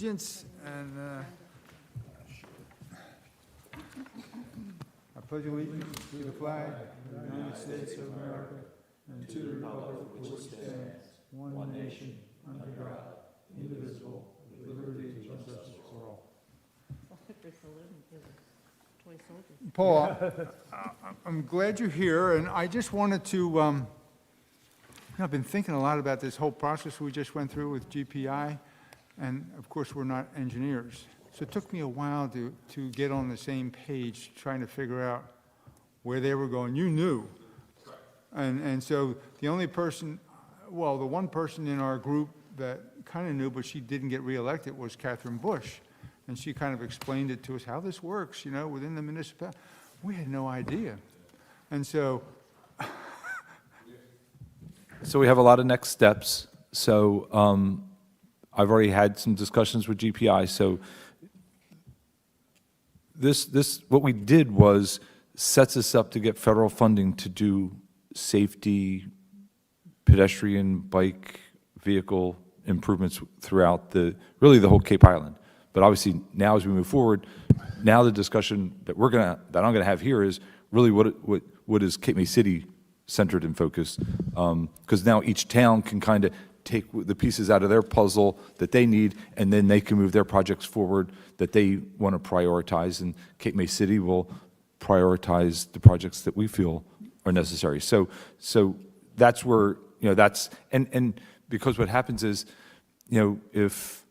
allegiance, and I pledge allegiance to the flag of the United States of America and to the republic for which it stands, one nation, under God, indivisible, with liberty and justice for all. Paul, I'm glad you're here, and I just wanted to, I've been thinking a lot about this whole process we just went through with GPI, and of course we're not engineers. So it took me a while to get on the same page, trying to figure out where they were going. You knew. And so the only person, well, the one person in our group that kind of knew, but she didn't get reelected, was Catherine Bush. And she kind of explained it to us, how this works, you know, within the municipality. We had no idea. And so... So we have a lot of next steps. So I've already had some discussions with GPI. So this what we did was sets us up to get federal funding to do safety, pedestrian, bike, vehicle improvements throughout really the whole Cape Island. But obviously now as we move forward, now the discussion that I'm gonna have here is really what is Cape May City centered and focused, because now each town can kind of take the pieces out of their puzzle that they need, and then they can move their projects forward that they want to prioritize, and Cape May City will prioritize the projects that we feel are necessary. So that's where, you know, that's, and because what happens is, you know, if,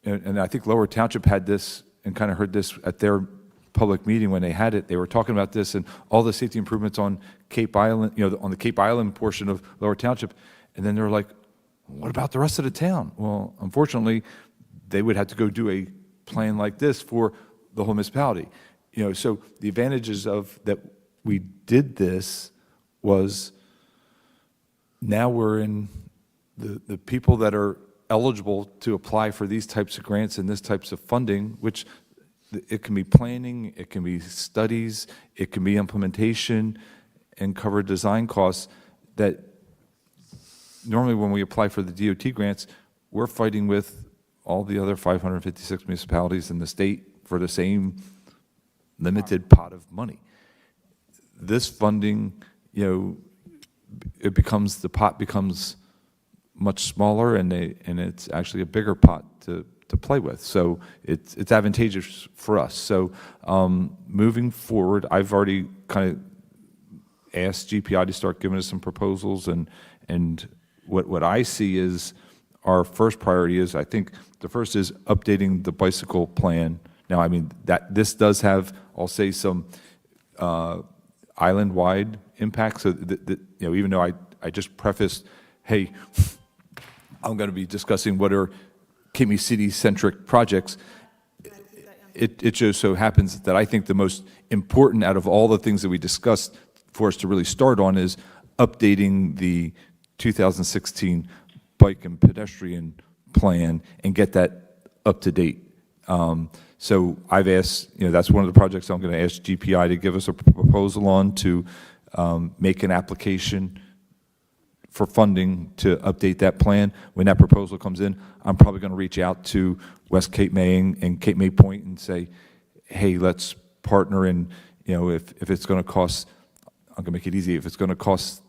and I think Lower Township had this and kind of heard this at their public meeting when they had it, they were talking about this and all the safety improvements on Cape Island, you know, on the Cape Island portion of Lower Township, and then they were like, what about the rest of the town? Well, unfortunately, they would have to go do a plan like this for the whole municipality. You know, so the advantages of that we did this was now we're in the people that are eligible to apply for these types of grants and this types of funding, which it can be planning, it can be studies, it can be implementation and cover design costs that normally when we apply for the DOT grants, we're fighting with all the other 556 municipalities in the state for the same limited pot of money. This funding, you know, the pot becomes much smaller, and it's actually a bigger pot to play with. So it's advantageous for us. So moving forward, I've already kind of asked GPI to start giving us some proposals, and what I see is our first priority is, I think the first is updating the bicycle plan. Now, I mean, this does have, I'll say, some island-wide impacts. So you know, even though I just prefaced, hey, I'm going to be discussing what are Cape May City-centric projects, it just so happens that I think the most important out of all the things that we discussed for us to really start on is updating the 2016 bike and pedestrian plan and get that up to date. So I've asked, you know, that's one of the projects I'm going to ask GPI to give us a proposal on, to make an application for funding to update that plan. When that proposal comes in, I'm probably going to reach out to West Cape May and Cape May Point and say, hey, let's partner, and, you know, if it's going to cost, I'm going to make it easy, if it's going to cost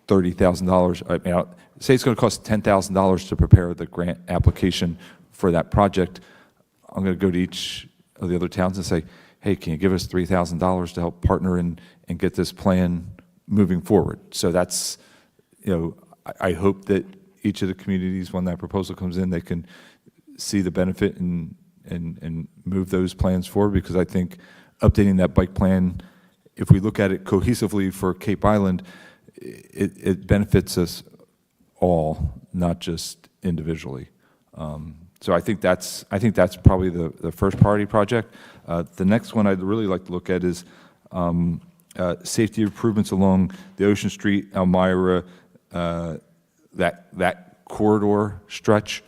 $30,000, I mean, say it's going to cost $10,000 to prepare the grant application for that project, I'm going to go to each of the other towns and say, hey, can you give us $3,000 to help partner and get this plan moving forward? So that's, you know, I hope that each of the communities, when that proposal comes in, they can see the benefit and move those plans forward, because I think updating that bike plan, if we look at it cohesively for Cape Island, it benefits us all, not just individually. So I think that's probably the first priority project. The next one I'd really like to look at is safety improvements along the Ocean Street, Elmira, that corridor stretch.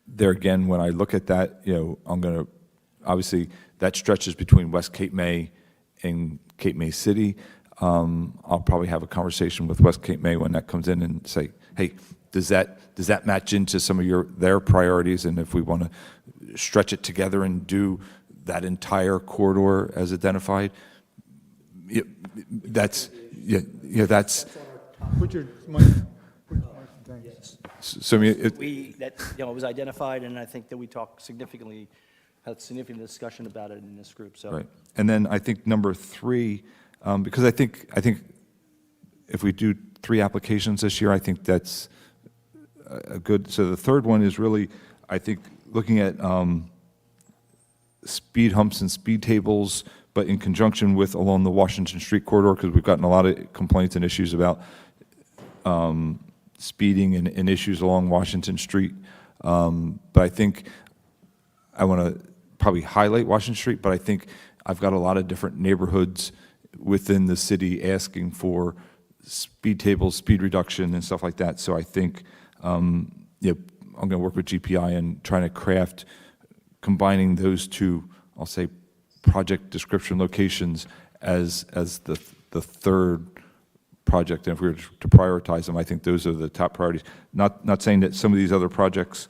There again, when I look at that, you know, I'm going to, obviously that stretches between West Cape May and Cape May City. I'll probably have a conversation with West Cape May when that comes in and say, hey, does that match into some of their priorities? And if we want to stretch it together and do that entire corridor as identified, that's. Put your mic, thanks. So I mean, It was identified, and I think that we had significant discussion about it in this group, so. right. And then I think number 3, because I think if we do 3 applications this year, I think that's a good, so the third one is really, I think, looking at speed humps and speed tables, but in conjunction with along the Washington Street corridor, because we've gotten a lot of complaints and issues about speeding and issues along Washington Street. But I think I want to probably highlight Washington Street, but I think I've got a lot of different neighborhoods within the city asking for speed tables, speed reduction, and stuff like that. So I think I'm going to work with GPI and trying to craft, combining those 2, I'll say, project description locations as the third project. And if we were to prioritize them, I think those are the top priorities. Not saying that some of these other projects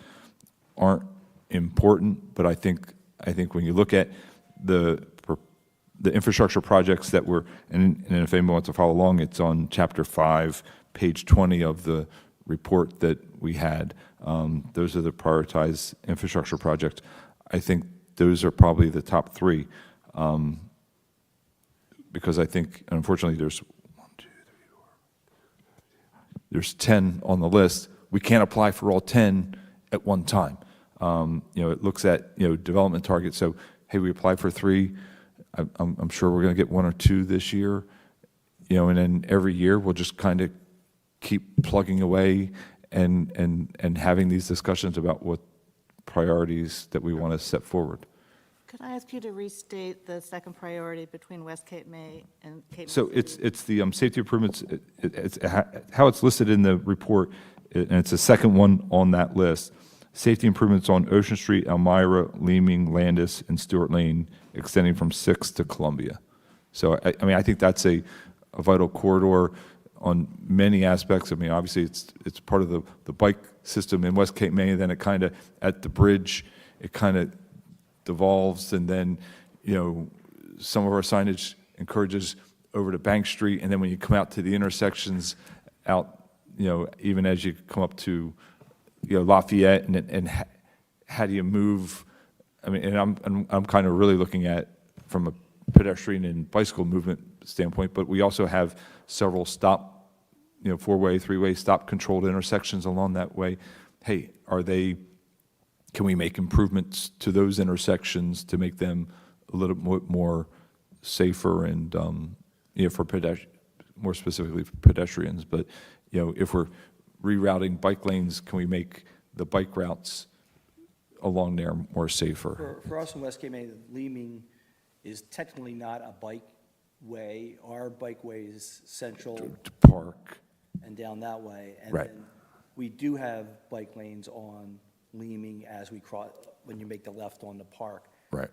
aren't important, but I think when you look at the infrastructure projects that were, and if anyone wants to follow along, it's on chapter 5, page 20 of the report that we had. Those are the prioritized infrastructure projects. I think those are probably the top 3, because I think, unfortunately, there's 10 on the list. We can't apply for all 10 at one time. It looks at development targets. So hey, we applied for 3. I'm sure we're going to get 1 or 2 this year. And then every year we'll just kind of keep plugging away and having these discussions about what priorities that we want to set forward. Could I ask you to restate the second priority between West Cape May and Cape May? So it's the safety improvements, it's how it's listed in the report, and it's the second one on that list. Safety improvements on Ocean Street, Elmira, Leeming, Landis, and Stewart Lane, extending from 6th to Columbia. So I mean, I think that's a vital corridor on many aspects. I mean, obviously it's part of the bike system in West Cape May, and then it kind of, at the bridge, it kind of devolves, and then some of our signage encourages over to Bank Street, and then when you come out to the intersections out, even as you come up to Lafayette, and how do you move? I mean, and I'm kind of really looking at from a pedestrian and bicycle movement standpoint, but we also have several stop, 4-way, 3-way stop controlled intersections along that way. Hey, can we make improvements to those intersections to make them a little bit more safer and, for more specifically for pedestrians? But, if we're rerouting bike lanes, can we make the bike routes along there more safer? For us in West Cape May, Leeming is technically not a bike way. Our bike way is central To park. and down that way. And Right. then we do have bike lanes on Leeming as we cross, when you make the left on the park. Right.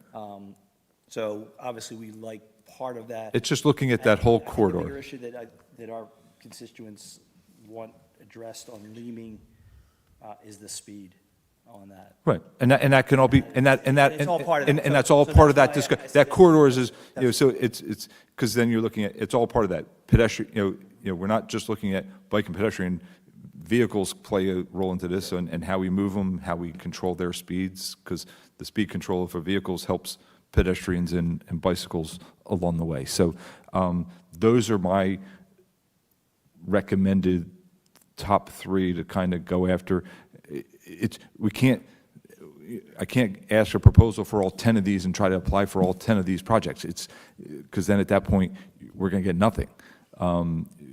So obviously, we like part of that. It's just looking at that whole I think the corridor. bigger issue that our constituents want addressed on Leeming is the speed on that. Right, and that can all be, and It's all part of that. and that's So all that's part of why that I discussion. said That it's- corridors is, so it's, because then you're looking at, it's all part of that pedestrian, we're not just looking at bike and pedestrian. Vehicles play a role into this, and how we move them, how we control their speeds, because the speed control for vehicles helps pedestrians and bicycles along the way. So those are my recommended top 3 to kind of go after. I can't ask for a proposal for all 10 of these and try to apply for all 10 of these projects. It's because then at that point, we're going to get nothing.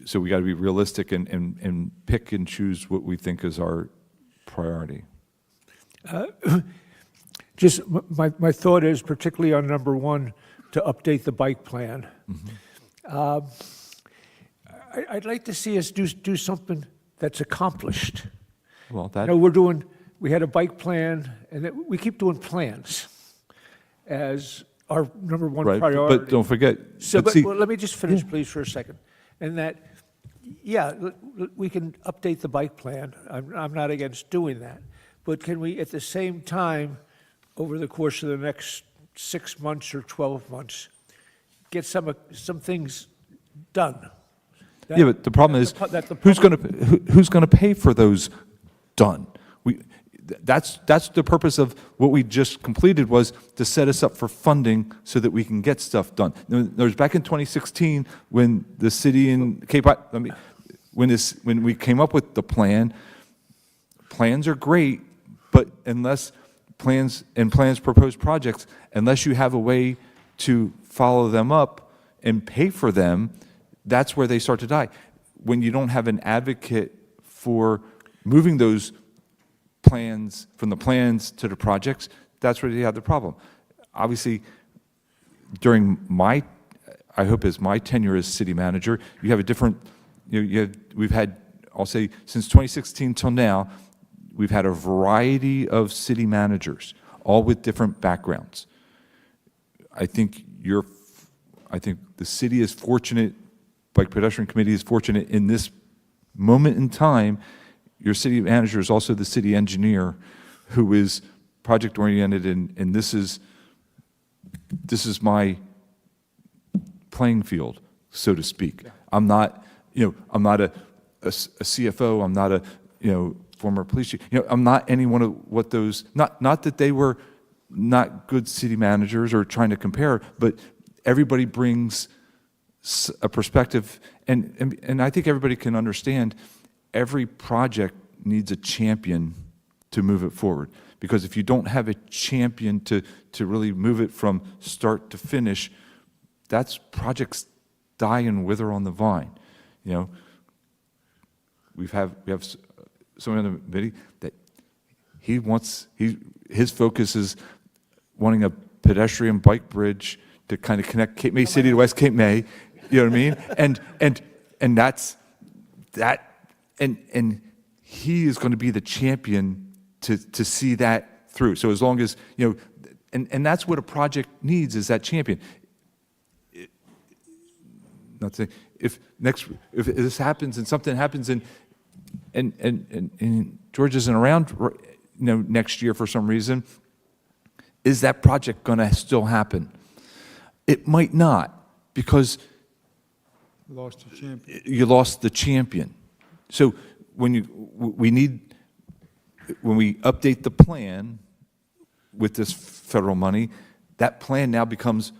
So we got to be realistic and pick and choose what we think is our priority. Just my thought is, particularly on number 1, to update the bike plan. I'd like to see us do something that's accomplished. Well, We had a bike plan, and we keep doing plans as our number 1 right, priority. but don't forget. So, but see- well, let me just finish, please, for a second. And that Yeah, we can update the bike plan. I'm not against doing that. But can we, at the same time, over the course of the next 6 months or 12 months, get some things done? Yeah, but the problem is, that the who's going to pay for those done? That's the purpose of what we just completed, was to set us up for funding so that we can get stuff done. There's back in 2016 when the city in Cape, when we came up with the plan. Plans are great, but unless plans proposed projects, unless you have a way to follow them up and pay for them, that's where they start to die. When you don't have an advocate for moving those plans, from the plans to the projects, that's where you have the problem. Obviously, during my, I hope as my tenure as city manager, you have a different, we've had, I'll say, since 2016 till now, we've had a variety of city managers, all with different backgrounds. I think the city is fortunate, Bike Pedestrian Committee is fortunate in this moment in time. Your city manager is also the city engineer, who is project-oriented, and this is my playing field, so to speak. I'm not a CFO. I'm not a former police chief. I'm not any one of what those. Not that they were not good city managers or trying to compare, but everybody brings a perspective, and I think everybody can understand. Every project needs a champion to move it forward, because if you don't have a champion to really move it from start to finish, that's projects die and wither on the vine. We have someone in the committee that his focus is wanting a pedestrian bike bridge to kind of connect Cape May City to West Cape May. You know what I mean? And that's that. And he is going to be the champion to see that through. So as long as, and that's what a project needs, is that champion. Not to say, if this happens and something happens and George isn't around, next year for some reason, is that project going to still happen? It might not, because Lost a champion. you lost the champion. So when we update the plan with this federal money, that plan now becomes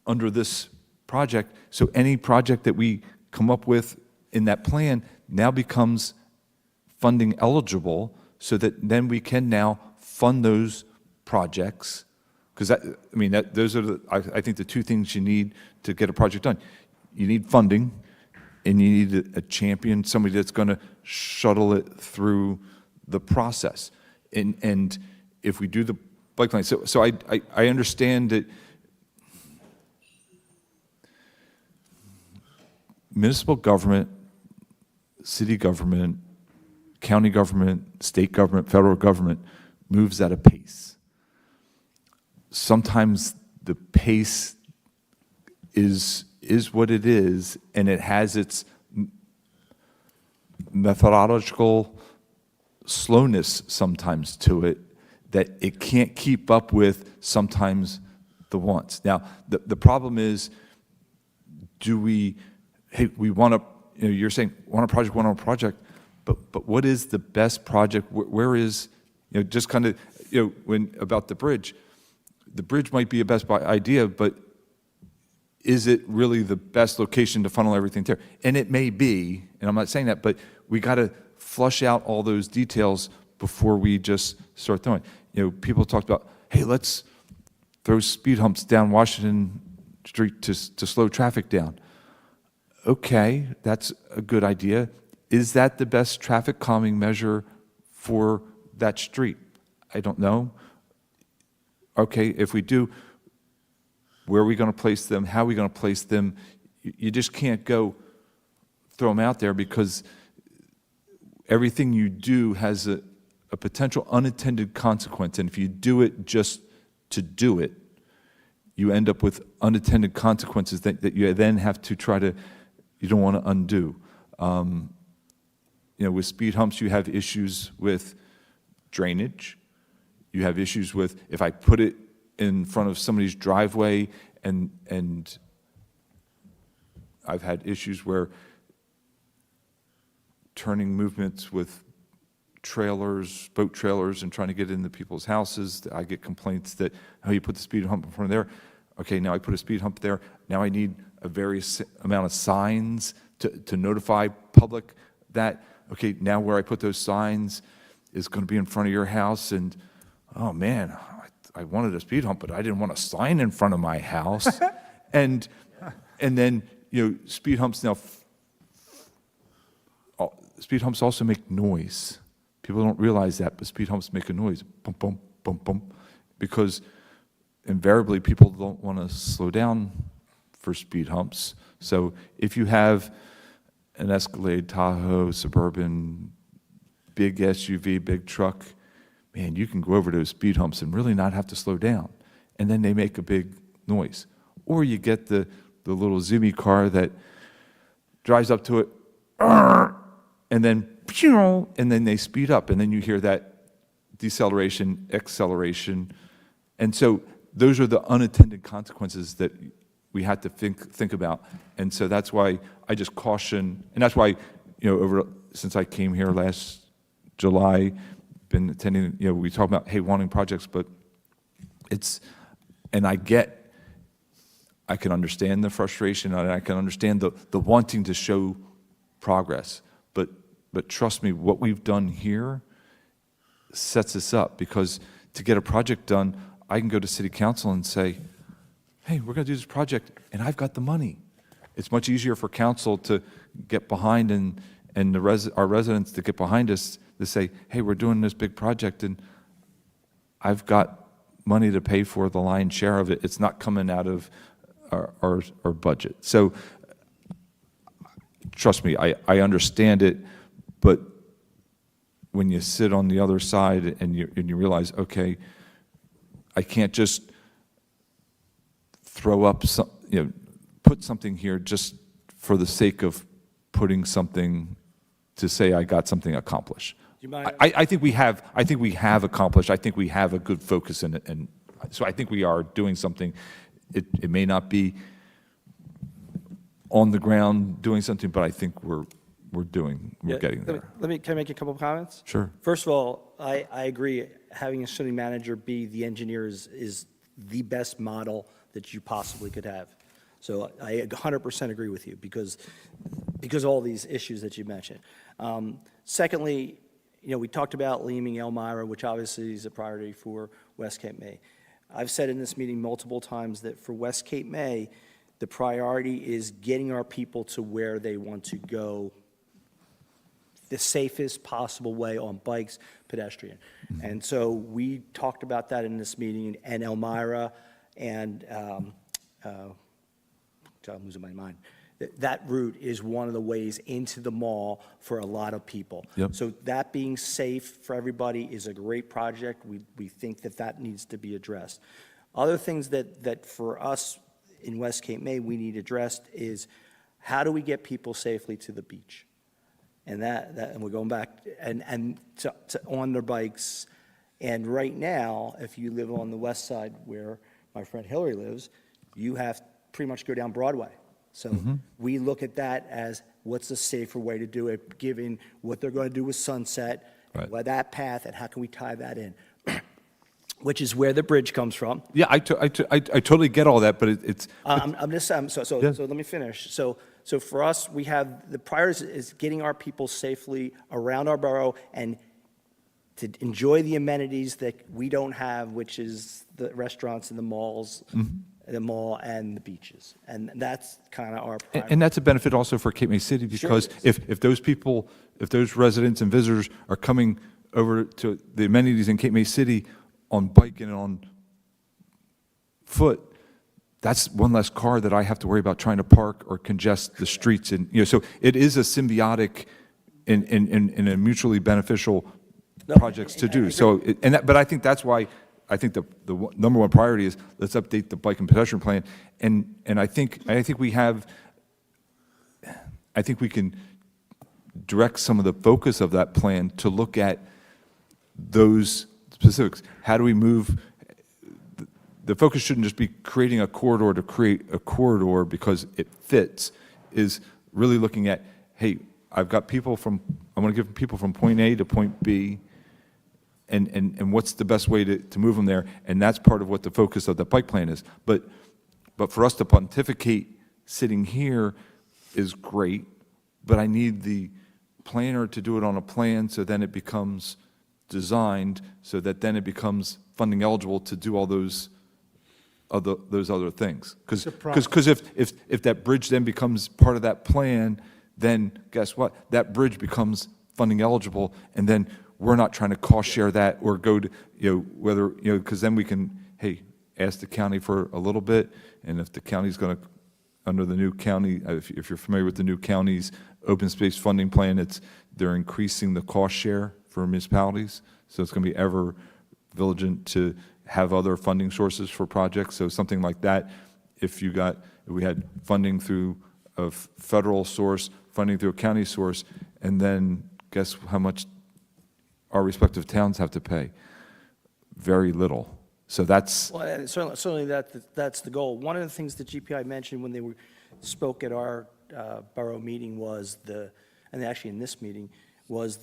under this project. So any project that we come up with in that plan now becomes funding eligible, so that then we can now fund those projects. Because those are I think the two things you need to get a project done. You need funding, and you need a champion, somebody that's going to shuttle it through the process. And if we do the bike lane, so I understand that municipal government, city government, county government, state government, federal government moves at a pace. Sometimes the pace is what it is, and it has its methodological slowness sometimes to it, that it can't keep up with sometimes the wants. Now, the problem is, we want to, you're saying, want a project, but what is the best project? Where is, just kind of, when about the bridge might be a best idea, but is it really the best location to funnel everything there? And it may be, and I'm not saying that, but we got to flush out all those details before we just start throwing. People talked about, hey, let's throw speed humps down Washington Street to slow traffic down. Okay, that's a good idea. Is that the best traffic calming measure for that street? I don't know. Okay, if we do, where are we going to place them? How are we going to place them? You just can't go throw them out there, because everything you do has a potential unintended consequence. And if you do it just to do it, you end up with unintended consequences that you then have to try to, you don't want to undo. With speed humps, you have issues with drainage. You have issues with, if I put it in front of somebody's driveway, and I've had issues where turning movements with trailers, boat trailers, and trying to get into people's houses. I get complaints that, oh, you put the speed hump in front of there. Okay, now I put a speed hump there. Now I need a various amount of signs to notify public that, okay, now where I put those signs is going to be in front of your house, and, oh, man, I wanted a speed hump, but I didn't want a sign in front of my house. and then, speed humps now, speed humps also make noise. People don't realize that, but speed humps make a noise, bum, bum, bum, bum, because invariably people don't want to slow down for speed humps. So if you have an Escalade, Tahoe, Suburban, big SUV, big truck, man, you can go over those speed humps and really not have to slow down. And then they make a big noise. Or you get the little zoomy car that drives up to it, and then they speed up, and then you hear that deceleration, acceleration. And so those are the unintended consequences that we had to think about. And so that's why I just caution, and that's why, since I came here last July, been attending, we talk about, hey, wanting projects, but and I can understand the frustration, and I can understand the wanting to show progress. But trust me, what we've done here sets us up, because to get a project done, I can go to city council and say, hey, we're going to do this project, and I've got the money. It's much easier for council to get behind and our residents to get behind us to say, hey, we're doing this big project, and I've got money to pay for the lion's share of it. It's not coming out of our budget. So trust me, I understand it, but when you sit on the other side and you realize, okay, I can't just throw up some, put something here just for the sake of putting something to say I got something accomplished. Do you mind? I think we have accomplished. I think we have a good focus in it, and so I think we are doing something. It may not be on the ground doing something, but I think we're getting there. Can I make a couple of comments? Sure. First of all, I agree. Having a city manager be the engineer is the best model that you possibly could have. So I 100% agree with you because of all these issues that you mentioned. Secondly, we talked about leaming Elmira, which obviously is a priority for West Cape May. I've said in this meeting multiple times that for West Cape May, the priority is getting our people to where they want to go the safest possible way on bikes, pedestrian. Mm-hmm. And so we talked about that in this meeting, and Elmira and, I'm losing my mind. That route is one of the ways into the mall for a lot of people. Yep. So that being safe for everybody is a great project. We think that needs to be addressed. Other things that for us in West Cape May we need addressed is how do we get people safely to the beach? And and we're going back and to on their bikes. And right now, if you live on the west side where my friend Hillary lives, you have pretty much go down Broadway. So we look at that as what's a safer way to do it, given what they're going to do with Sunset, Right. that path, and how can we tie that in? Which is where the bridge comes from. Yeah, I totally get all that, but it's. So let me finish. So for us, we have the priority is getting our people safely around our borough and to enjoy the amenities that we don't have, which is the restaurants and the malls, the mall and the beaches, and that's kind of our priority. And that's a benefit also for Cape May City, because if those people, if those residents and visitors are coming over to the amenities in Cape May City on bike and on foot, that's one less car that I have to worry about trying to park or congest the streets. And so it is a symbiotic and a mutually beneficial projects to do. So but I think that's why I think the number one priority is let's update the bike and pedestrian plan. And I think we have, I think we can direct some of the focus of that plan to look at those specifics. How do we move? The focus shouldn't just be creating a corridor to create a corridor because it fits, is really looking at, hey, I want to give people from point A to point B, and what's the best way to move them there, and that's part of what the focus of the bike plan is. But for us to pontificate sitting here is great, but I need the planner to do it on a plan, so then it becomes designed, so that then it becomes funding eligible to do all those other things. It's a process. Because if that bridge then becomes part of that plan, then guess what? That bridge becomes funding eligible, and then we're not trying to cost share that or go to, because then we can, hey, ask the county for a little bit, and if the county's going to, under the new county, if you're familiar with the new county's open space funding plan, they're increasing the cost share for municipalities, so it's going to be ever vigilant to have other funding sources for projects. So something like that, if we had funding through a federal source, funding through a county source, and then guess how much our respective towns have to pay? Very little. So that's, Well, and certainly that's the goal. One of the things that GPI mentioned when they spoke at our borough meeting and actually in this meeting, was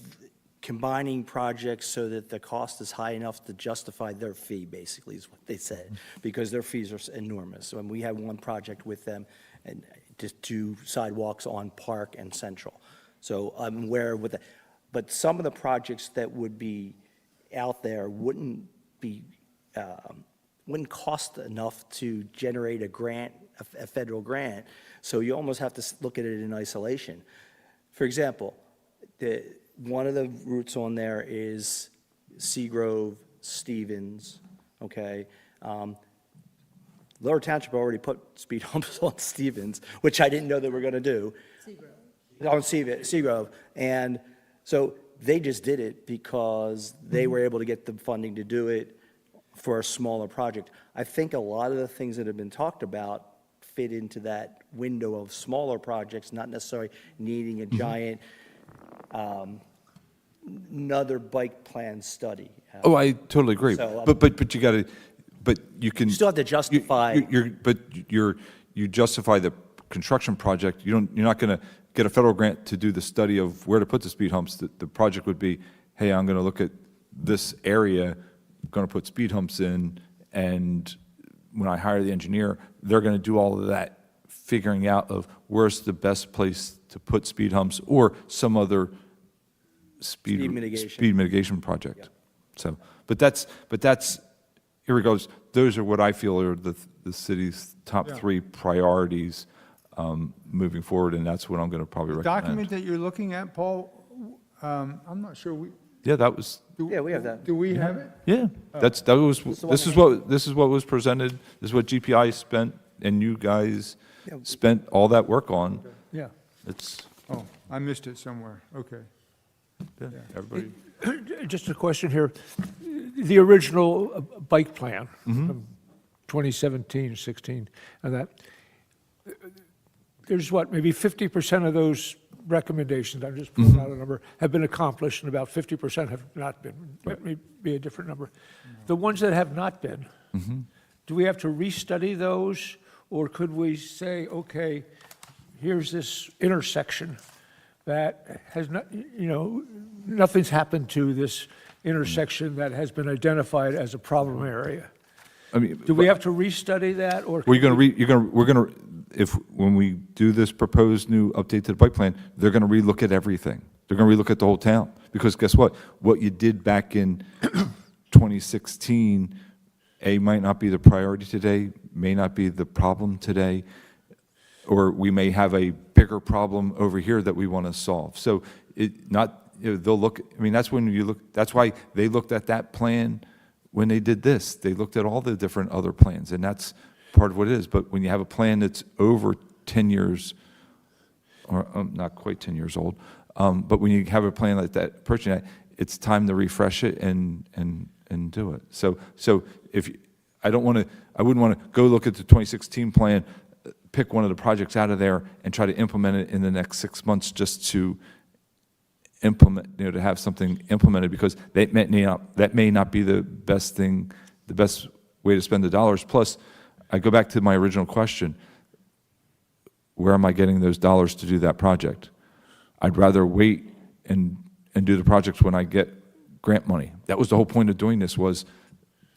combining projects so that the cost is high enough to justify their fee, basically, is what they said, because their fees are enormous. And we had one project with them, and just 2 sidewalks on Park and Central. So I'm aware with that. But some of the projects that would be out there wouldn't cost enough to generate a grant, a federal grant. So you almost have to look at it in isolation. For example, one of the routes on there is Seagrove, Stevens, okay? Lower Township already put speed humps on Stevens, which I didn't know they were going to do. On Seagrove. And so they just did it because they were able to get the funding to do it for a smaller project. I think a lot of the things that have been talked about fit into that window of smaller projects, not necessarily needing a giant another bike plan study. oh, I totally agree. So, But you got to, but you can. You still have to justify. You justify the construction project. You're not going to get a federal grant to do the study of where to put the speed humps. The project would be, hey, I'm going to look at this area, going to put speed humps in, and when I hire the engineer, they're going to do all of that figuring out of where's the best place to put speed humps or some other speed mitigation project. Yeah. So, but that's, here it goes. Those are what I feel are the city's top 3 priorities moving forward, and that's what I'm going to probably recommend. Document that you're looking at, Paul, I'm not sure Yeah, that was, Yeah, we have that. do we have it? yeah, this is what was presented, this is what GPI spent, and you guys spent all that work on. Yeah. It's, Oh, I missed it somewhere, okay. yeah, everybody. Just a question here. The original bike plan from 2017, 16, and that, there's what, maybe 50% of those recommendations, I'm just pulling out a number, have been accomplished, and about 50% have not been. That may be a different number. The ones that have not been, do we have to restudy those, or could we say, okay, here's this intersection that has not, nothing's happened to this intersection that has been identified as a problem area? I mean, Do we have to restudy that, or? we're going to, when we do this proposed new update to the bike plan, they're going to relook at everything. They're going to relook at the whole town, because guess what? What you did back in 2016, might not be the priority today, may not be the problem today, or we may have a bigger problem over here that we want to solve. So they'll look, I mean, that's when you look, that's why they looked at that plan when they did this. They looked at all the different other plans, and that's part of what it is. But when you have a plan that's over 10 years, or not quite 10 years old, but when you have a plan like that, approaching that, it's time to refresh it and do it. So if I wouldn't want to go look at the 2016 plan, pick one of the projects out of there and try to implement it in the next 6 months just to implement, to have something implemented, because that may not be the best thing, the best way to spend the dollars. Plus, I go back to my original question, where am I getting those dollars to do that project? I'd rather wait and do the projects when I get grant money. That was the whole point of doing this, was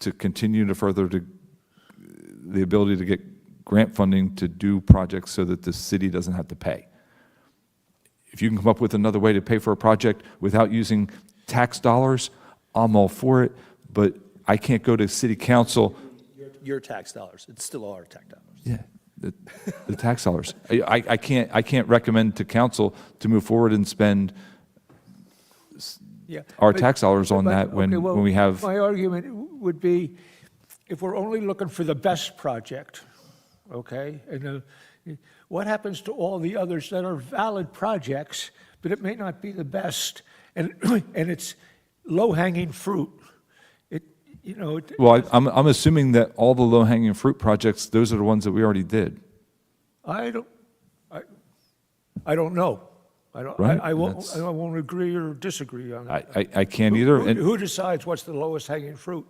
to continue to further the ability to get grant funding to do projects so that the city doesn't have to pay. If you can come up with another way to pay for a project without using tax dollars, I'm all for it, but I can't go to city council. Your tax dollars, it's still our tax dollars. Yeah, the tax dollars. I can't recommend to council to move forward and spend Yeah, our but- tax dollars on but- that when okay, well, we have. My argument would be, if we're only looking for the best project, okay? And what happens to all the others that are valid projects, but it may not be the best, and, and it's low-hanging fruit? Well, I'm assuming that all the low-hanging fruit projects, those are the ones that we already did. I don't know. Right, I won't, that's- I won't agree or disagree on that. I can't either. And Who decides what's the lowest hanging fruit?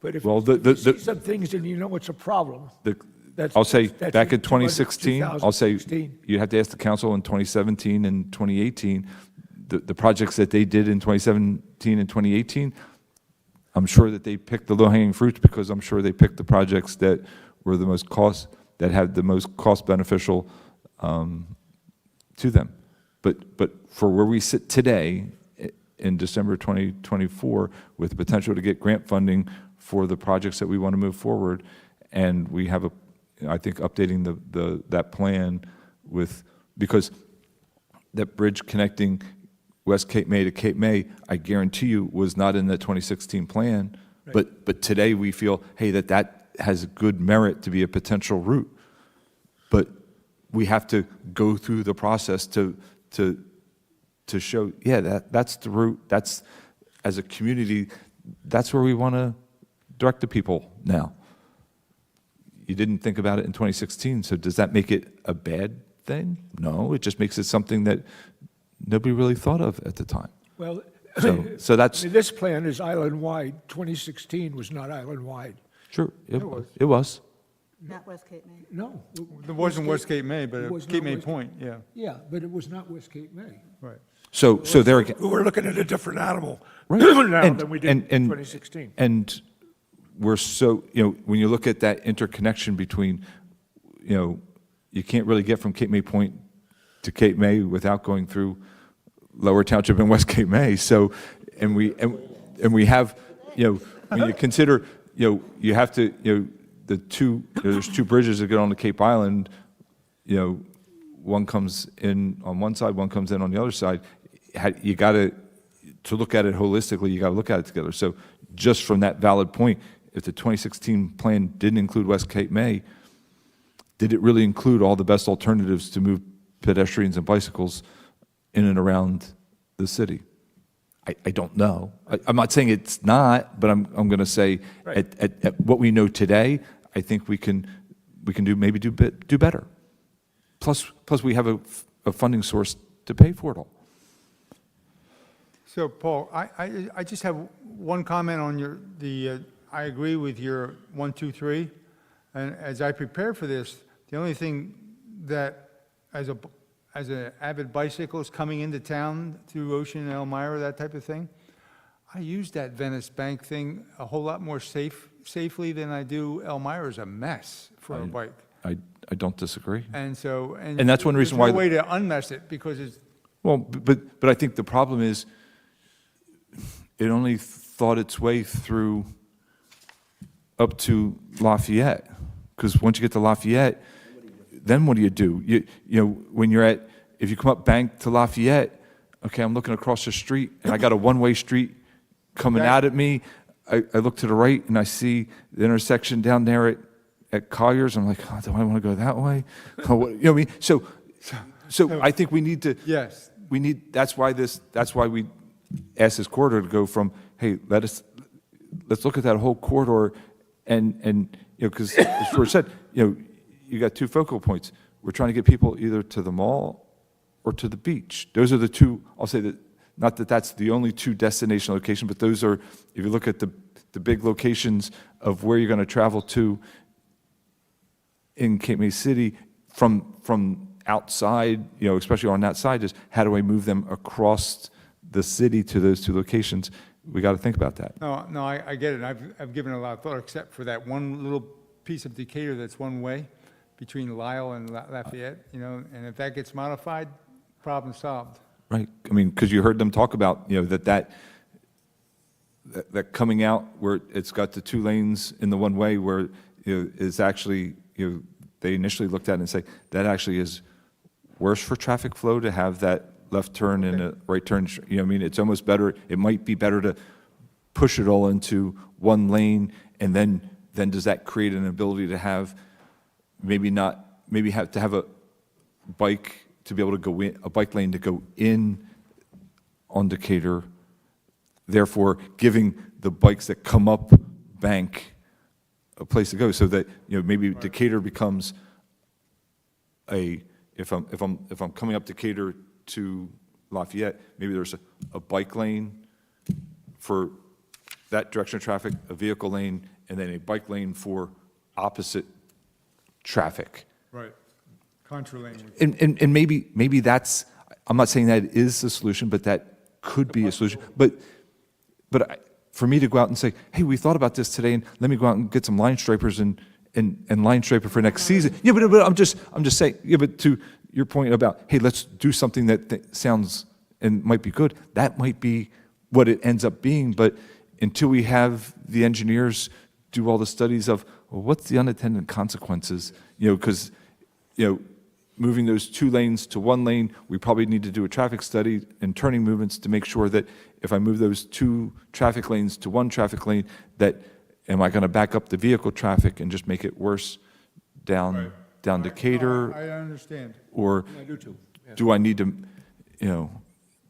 But if Well, if you see some things and you know it's a problem, that's- I'll say, that's back in 200, 2016, I'll say, 2016. you have to ask the council in 2017 and 2018, the projects that they did in 2017 and 2018, I'm sure that they picked the low-hanging fruits, because I'm sure they picked the projects that were the most that had the most cost beneficial to them. But for where we sit today, in December 2024, with the potential to get grant funding for the projects that we want to move forward, and we have I think updating that plan with, because that bridge connecting West Cape May to Cape May, I guarantee you, was not in the 2016 plan. Right. But today we feel, hey, that has good merit to be a potential route. But we have to go through the process to show, yeah, that's the route. That's, as a community, that's where we want to direct the people now. You didn't think about it in 2016, so does that make it a bad thing? No, it just makes it something that nobody really thought of at the time. Well, So that's, this plan is island-wide. 2016 was not island-wide. sure, it was. Not West Cape May. No. It wasn't West Cape May, but It was Cape not May West- Point, yeah, Yeah, but it was not West Cape May. right. So there again. We're looking at a different animal Right. now And- than we did in and- 2016. And we're so, when you look at that interconnection between, you can't really get from Cape May Point to Cape May without going through Lower Township and West Cape May. So, and we have, when you consider, you have to, there's two bridges that get onto Cape Island, one comes in on one side, one comes in on the other side. You got to look at it holistically, you got to look at it together. So just from that valid point, if the 2016 plan didn't include West Cape May, did it really include all the best alternatives to move pedestrians and bicycles in and around the city? I don't know. I'm not saying it's not, but I'm going to say Right. at what we know today, I think we can do better. Plus we have a funding source to pay for it all. So, Paul, I just have one comment on I agree with your 1, 2, 3. And as I prepare for this, the only thing that, as an avid bicyclist coming into town through Ocean and Elmira, that type of thing, I use that Venice Bank thing a whole lot more safely than I do Elmira's a mess for a bike. I don't disagree. And so, And that's one reason there's why no way to unmess it, because it's, Well, but I think the problem is, it only thought its way through up to Lafayette, because once you get to Lafayette, then what do? When if you come up Bank to Lafayette, okay, I'm looking across the street, and I got a one-way street coming Okay. out at me. I look to the right, and I see the intersection down there at Collier's. I'm like, oh, do I want to go that way? Oh, what I mean? So I think we need to. yes. That's why we asked this corridor to go from, hey, let's look at that whole corridor, and because as George said, you got two focal points. We're trying to get people either to the mall or to the beach. Those are the two, I'll say, the not that that's the only two destination locations, but those are, if you look at the big locations of where you're going to travel to in Cape May City, from outside, especially on that side, is how do I move them across the city to those two locations? We got to think about that. No, I get it. I've given it a lot of thought, except for that one little piece of Decatur that's one way between Lisle and Lafayette, and if that gets modified, problem solved. Right. I mean, because you heard them talk about, that coming out where it's got the 2 lanes in the one way where, is actually, they initially looked at it and say, that actually is worse for traffic flow to have that left turn and a right turn. I mean, it's almost better, it might be better to push it all into one lane, and then does that create an ability to have, maybe have to have a bike to be able to go in, a bike lane to go in on Decatur, therefore giving the bikes that come up Bank a place to go, so that, maybe Decatur becomes if I'm coming up Decatur to Lafayette, maybe there's a bike lane for that direction of traffic, a vehicle lane, and then a bike lane for opposite traffic. Right. Contra lane. And maybe that's, I'm not saying that is the solution, but that could be a solution. But for me to go out and say, hey, we thought about this today, and let me go out and get some line stripers and line striper for next season. Yeah, but I'm just saying, yeah, but to your point about, hey, let's do something that sounds and might be good, that might be what it ends up being. But until we have the engineers do all the studies of, well, what's the unintended consequences, because, moving those 2 lanes to 1 lane, we probably need to do a traffic study and turning movements to make sure that if I move those 2 traffic lanes to 1 traffic lane, that am I going to back up the vehicle traffic and just make it worse down Decatur? I understand. Or I do too. Yeah. do I need to,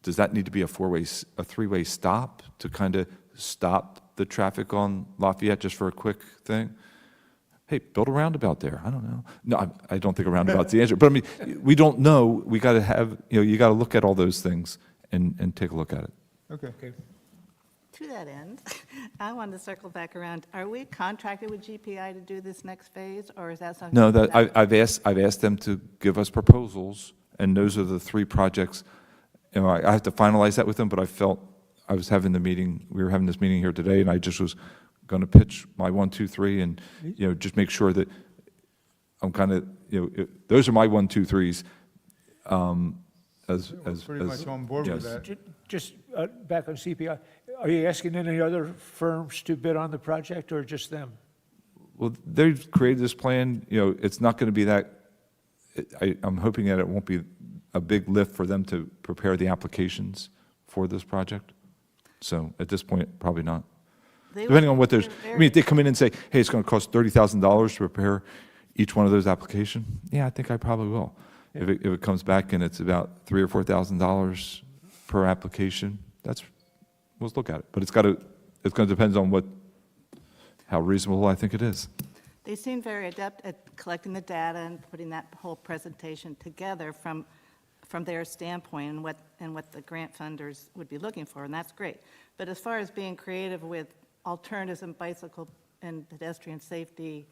does that need to be a 3-way stop to kind of stop the traffic on Lafayette just for a quick thing? Hey, build a roundabout there. I don't know. No, I don't think a roundabout's the answer. But I mean, we don't know. We got to have, you got to look at all those things and take a look at it. Okay. To that end, I wanted to circle back around. Are we contracted with GPI to do this next phase, or is that something? No, I've asked them to give us proposals, and those are the 3 projects. I have to finalize that with them, but I felt I was having the meeting. We were having this meeting here today, and I just was going to pitch my 1, 2, 3, and just make sure that I'm kind of those are my 1, 2, 3s. Pretty much on board with that. Just back on CPI, are you asking any other firms to bid on the project, or just them? Well, they've created this plan. It's not going to be that. I'm hoping that it won't be a big lift for them to prepare the applications for this project. So at this point, probably not. Depending on what there's, I mean, if they come in and say, hey, it's going to cost $30,000 to prepare each one of those applications, yeah, I think I probably will. If it comes back and it's about $3,000 or $4,000 per application, we'll look at it. But it's going to depend on how reasonable I think it is. They seem very adept at collecting the data and putting that whole presentation together from their standpoint and what the grant funders would be looking for, and that's great. But as far as being creative with alternatives in bicycle and pedestrian safety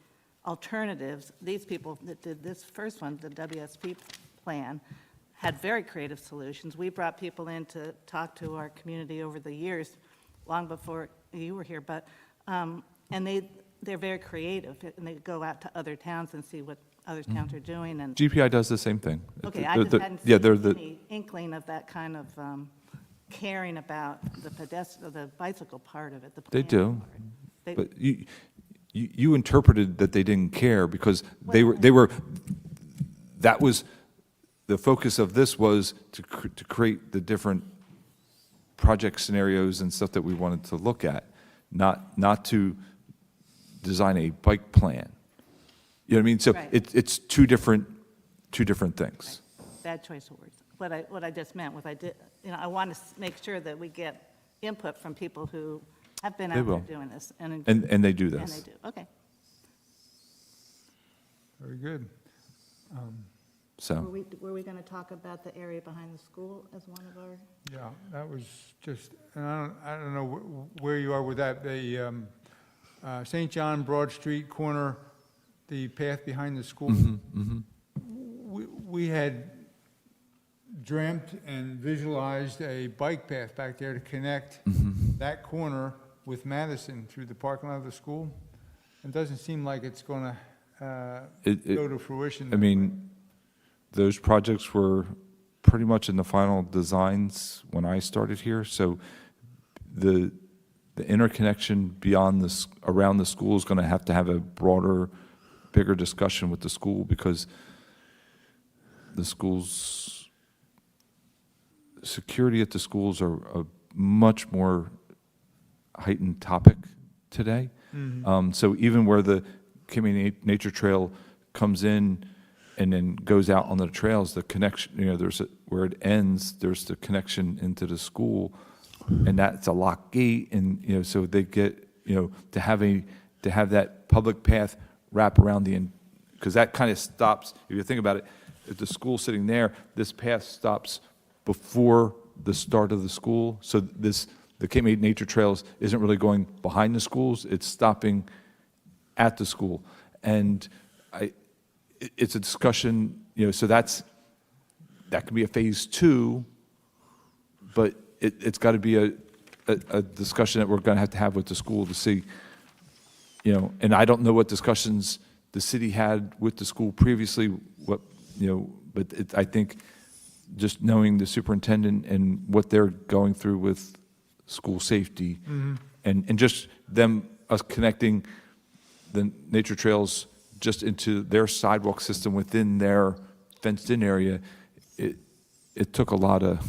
alternatives, these people that did this first one, the WSP plan, had very creative solutions. We brought people in to talk to our community over the years, long before you were here, but, and they're very creative, and they go out to other towns and see what other towns are doing, and. GPI does the same thing. Okay, I just hadn't Yeah, they're seen any inkling of that kind of caring about the bicycle part of it, the They planning do. part. But you interpreted that they didn't care because they were, that was, the focus of this was to create the different project scenarios and stuff that we wanted to look at, not to design a bike plan. You know what I mean? So Right. it's two different things. Bad choice of words. What I just meant was I want to make sure that we get input from people who have been They out there will. doing this. And they do And this. they do, okay. Very good. So, Were we going to talk about the area behind the school as one of our? Yeah, that was just, and I don't know where you are with that. The St. John Broad Street corner, the path behind the school. We had dreamt and visualized a bike path back there to connect that corner with Madison through the parking lot of the school. It doesn't seem like it's going to go to fruition. I mean, those projects were pretty much in the final designs when I started here, so the interconnection beyond this, around the school is going to have a broader, bigger discussion with the school, because the schools, security at the schools are a much more heightened topic today. So even where the community nature trail comes in and then goes out on the trails, the connection, where it ends, there's the connection into the school, and that's a locked gate, and, so they get, to have that public path wrap around because that kind of stops, if you think about it, if the school's sitting there, this path stops before the start of the school, so the Cape May Nature Trails isn't really going behind the schools, it's stopping at the school. And it's a discussion, so that could be a phase 2, but it's got to be a discussion that we're going to have with the school to see, and I don't know what discussions the city had with the school previously, but I think just knowing the superintendent and what they're going through with school safety, and just us connecting the nature trails just into their sidewalk system within their fenced-in area, it took a lot of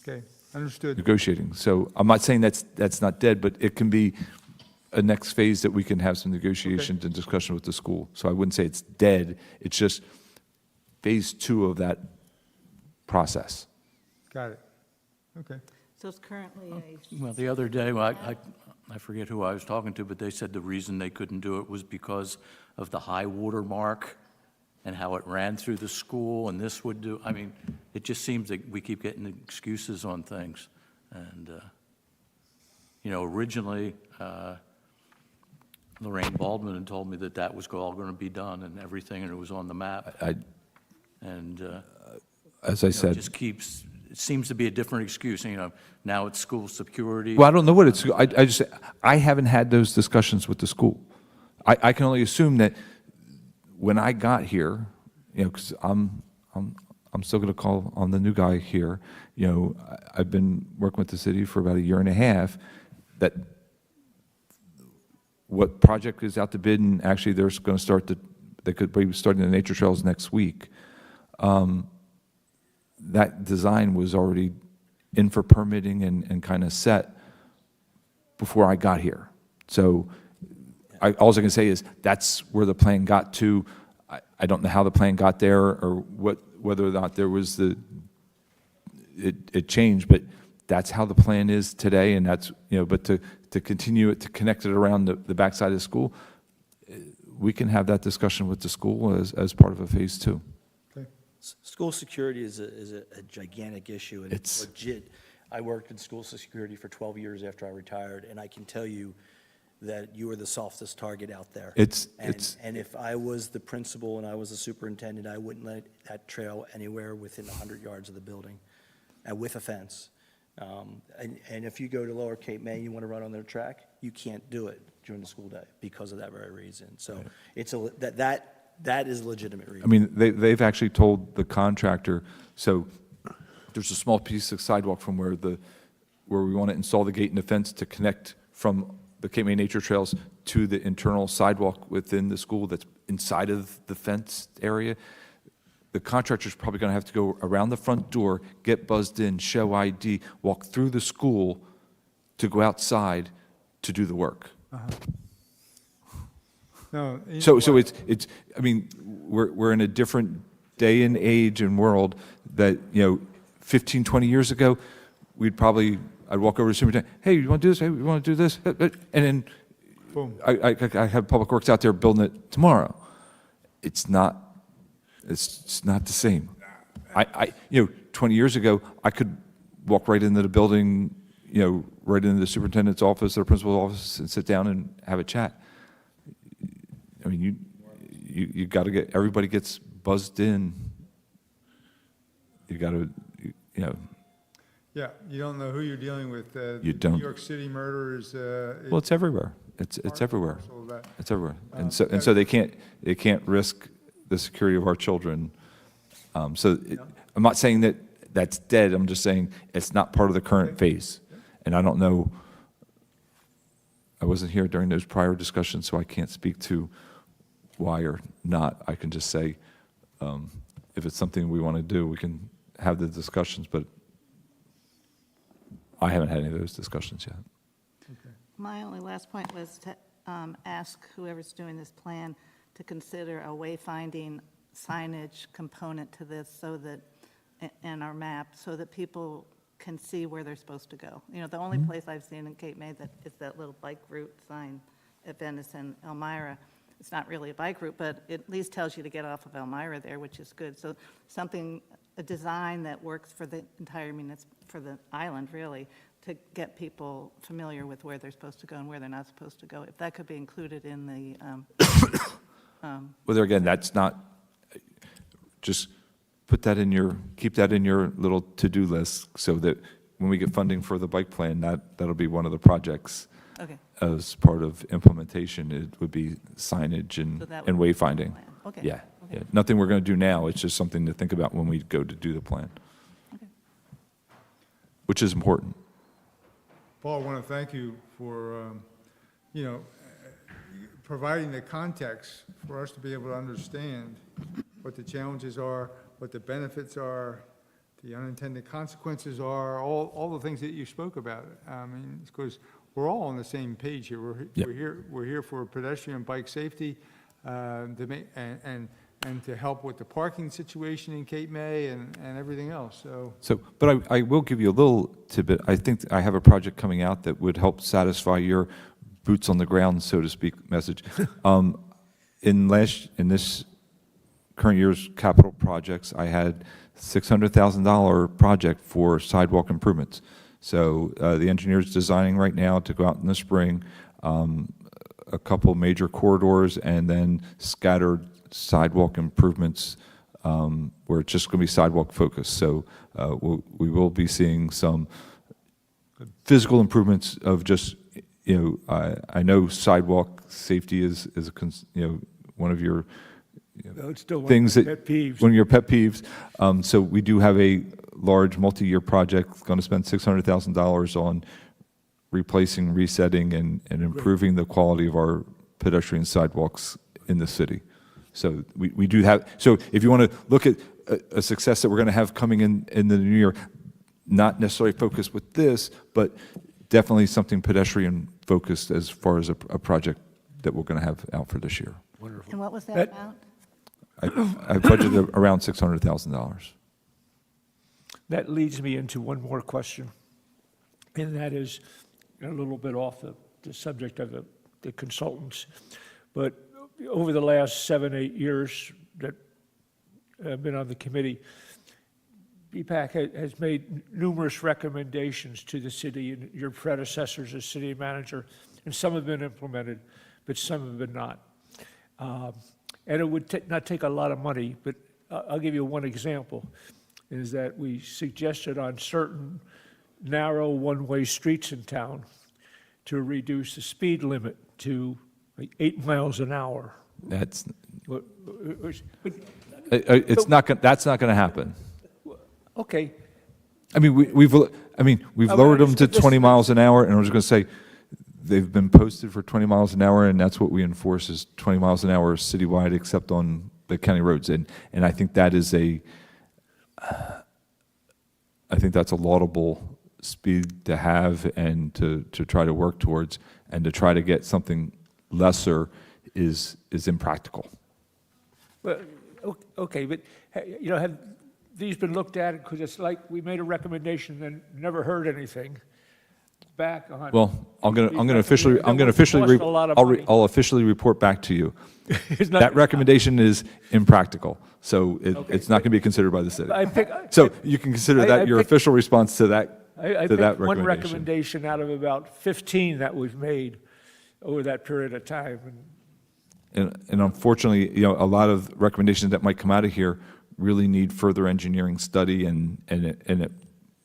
Okay, understood. negotiating. So I'm not saying that's not dead, but it can be a next phase that we can have some negotiations and discussion with the school. So I wouldn't say it's dead, it's just phase 2 of that process. Got it. Okay. So it's currently a. Well, the other day, I forget who I was talking to, but they said the reason they couldn't do it was because of the high water mark and how it ran through the school, and this would do, it just seems that we keep getting excuses on things. And, originally, Lorraine Baldwin had told me that was all going to be done and everything, and it was on the map. And, As I it said, just keeps, it seems to be a different excuse, now it's school security. well, I don't know what it's, I haven't had those discussions with the school. I can only assume that when I got here, because I'm still going to call on the new guy here, I've been working with the city for about 1.5 years, that what project is out to bid, and actually they're going to start they could be starting the nature trails next week. That design was already in for permitting and kind of set before I got here. So all I can say is that's where the plan got to. I don't know how the plan got there or whether or not there was it changed, but that's how the plan is today, and that's, but to continue it, to connect it around the backside of the school, we can have that discussion with the school as part of a phase 2. Okay. School security is a gigantic issue, and it's legit. I worked in school security for 12 years after I retired, and I can tell you that you are the softest target out there. And if I was the principal and I was the superintendent, I wouldn't let that trail anywhere within 100 yards of the building, with a fence. And if you go to Lower Cape May, you want to run on their track, you can't do it during the school day because of that very reason. So it's that is a legitimate reason. They've actually told the contractor, so there's a small piece of sidewalk from where we want to install the gate and the fence to connect from the Cape May Nature Trails to the internal sidewalk within the school that's inside of the fenced area. The contractor's probably going to have to go around the front door, get buzzed in, show ID, walk through the school to go outside to do the work. No. So it's we're in a different day and age and world that, 15, 20 years ago, I'd walk over to the superintendent, hey, you want to do this? Hey, you want to do this? And then Boom. I have Public Works out there building it tomorrow. It's not It's not the same. 20 years ago, I could walk right into the building, right into the superintendent's office or principal's office and sit down and have a chat. I mean, you got to everybody gets buzzed in. You got to, Yeah, you don't know who you're dealing with. You The don't. New York City murder is. well, it's everywhere. It's everywhere. parcel of that. It's everywhere. And so they can't risk the security of our children. I'm not saying that that's dead. I'm just saying it's not part of the current phase. And I don't know, I wasn't here during those prior discussions, so I can't speak to why or not. I can just say, if it's something we want to do, we can have the discussions, but I haven't had any of those discussions yet. My only last point was to ask whoever's doing this plan to consider a wayfinding signage component to this so that, and our map, so that people can see where they're supposed to go. The only place I've seen in Cape May that is that little bike route sign at Venice and Elmira. It's not really a bike route, but it at least tells you to get off of Elmira there, which is good. So a design that works for the entire, for the island, really, to get people familiar with where they're supposed to go and where they're not supposed to go. If that could be included in the, Well, there again, that's not, just keep that in your little to-do list so that when we get funding for the bike plan, that'll be one of the projects okay. as part of implementation. It would be signage and So that would be wayfinding. plan. Okay. Yeah, Okay. yeah. Nothing we're going to do now. It's just something to think about when we go to do the plan, Okay. which is important. Paul, I want to thank you for, providing the context for us to be able to understand what the challenges are, what the benefits are, the unintended consequences are, all the things that you spoke about. Because we're all on the same page here. Yep. We're here for pedestrian bike safety, and to help with the parking situation in Cape May and everything else, so. But I will give you a little tidbit. I think I have a project coming out that would help satisfy your boots on the ground, so to speak, message. In this current year's capital projects, I had $600,000 project for sidewalk improvements. So the engineer's designing right now to go out in the spring, a couple major corridors and then scattered sidewalk improvements where it's just going to be sidewalk focused. So we will be seeing some physical improvements of just, I know sidewalk safety is one of your It's still one things of my that, pet peeves. one of your pet peeves. So we do have a large multi-year project, going to spend $600,000 on replacing, resetting, and improving the quality of our pedestrian sidewalks in the city. So we do have, so if you want to look at a success that we're going to have coming in the new year, not necessarily focused with this, but definitely something pedestrian focused as far as a project that we're going to have out for this year. And what was that That- about? I budgeted around $600,000. That leads me into one more question, and that is a little bit off the subject of the consultants. But over the last 7, 8 years that I've been on the committee, BAPAC has made numerous recommendations to the city and your predecessors as city manager, and some have been implemented, but some have been not. And it would not take a lot of money, but I'll give you one example, is that we suggested on certain narrow one-way streets in town to reduce the speed limit to like 8 miles an hour. That's, But- it's not, that's not going to happen. Okay, I mean, we've lowered them to 20 miles an hour, and I was going to say, they've been posted for 20 miles an hour, and that's what we enforce is 20 miles an hour citywide, except on the county roads. And I think that is I think that's a laudable speed to have and to try to work towards, and to try to get something lesser is impractical. well, okay, but, have these been looked at? Because it's like we made a recommendation and never heard anything. back on. Well, I'm going We've to officially, recommended that we've lost a lot of money. I'll officially report back to you. It's not- That recommendation is impractical, so Okay. it's not going to be considered by the city. I pick, So you can consider I that your pick- official response to that, I to that picked one recommendation. recommendation out of about 15 that we've made over that period of time. And unfortunately, a lot of recommendations that might come out of here really need further engineering study, and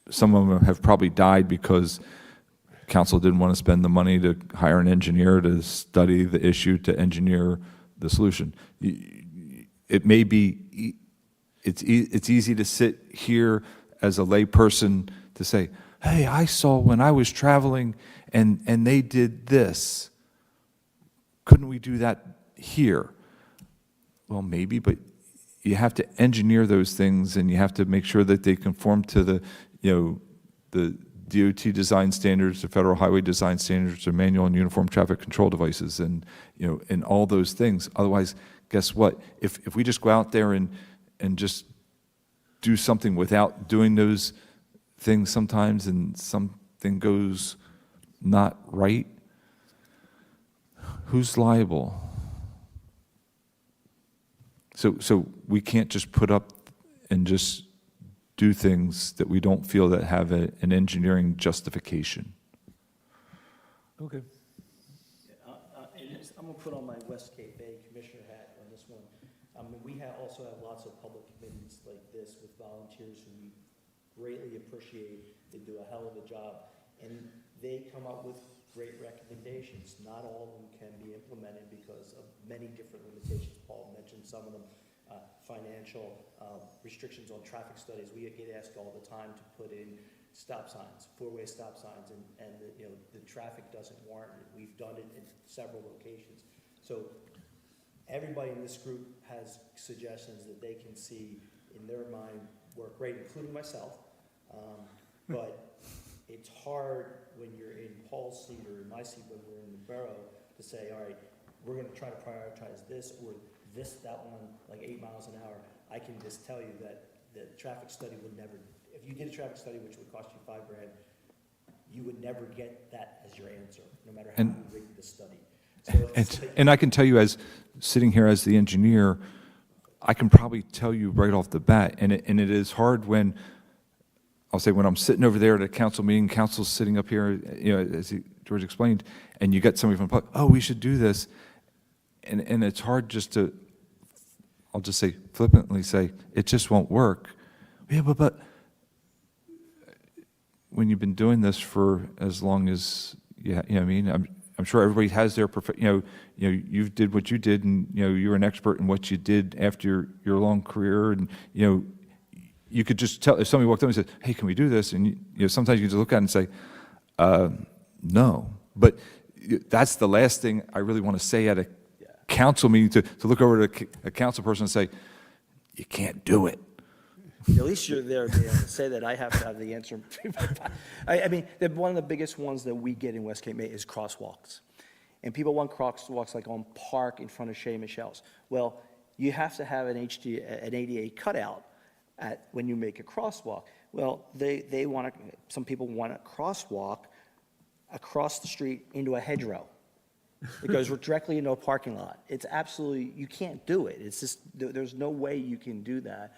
some of them have probably died because council didn't want to spend the money to hire an engineer to study the issue, to engineer the solution. It may be, it's easy to sit here as a layperson to say, hey, I saw when I was traveling and they did this. Couldn't we do that here? Well, maybe, but you have to engineer those things, and you have to make sure that they conform to the DOT design standards, the federal highway design standards, the manual and uniform traffic control devices, and and all those things. Otherwise, guess what? If we just go out there and just do something without doing those things sometimes, and something goes not right, who's liable? So we can't just put up and just do things that we don't feel that have an engineering justification. Okay. I'm going to put on my West Cape Bay Commissioner hat on this one. We also have lots of public committees like this with volunteers who we greatly appreciate. They do a hell of a job, and they come up with great recommendations. Not all of them can be implemented because of many different limitations. Paul mentioned some of them. Financial restrictions on traffic studies. We get asked all the time to put in stop signs, four-way stop signs, and the traffic doesn't warrant it. We've done it in several locations. So everybody in this group has suggestions that they can see in their mind work great, including myself. But it's hard when you're in Paul's seat or in my seat when we're in the borough to say, all right, we're going to try to prioritize this or that one, like 8 miles an hour. I can just tell you that the traffic study would never, if you did a traffic study which would cost you $5,000, you would never get that as your answer, no matter how you rig the study. So And I can tell you, as sitting here as the engineer, I can probably tell you right off the bat, and it is hard when, I'll say, when I'm sitting over there at a council meeting, council's sitting up here, as George explained, and you get somebody from the public, oh, we should do this. And it's hard just to, I'll just say flippantly say, it just won't work. Yeah, but when you've been doing this for as long as, I mean, I'm sure everybody has their, you did what you did, and, you're an expert in what you did after your long career, and, you could just tell, if somebody walked up and said, hey, can we do this? And, sometimes you just look at it and say, no. But that's the last thing I really want to say at a council meeting, to look over to a council person and say, you can't do it. At least you're there to be able to say that. I have to have the answer. I mean, one of the biggest ones that we get in West Cape May is crosswalks. And people want crosswalks like on Park in front of Chez Michel's. Well, you have to have an ADA cutout when you make a crosswalk. Well, some people want a crosswalk across the street into a hedgerow. It goes directly into a parking lot. It's absolutely, you can't do it. It's just, there's no way you can do that.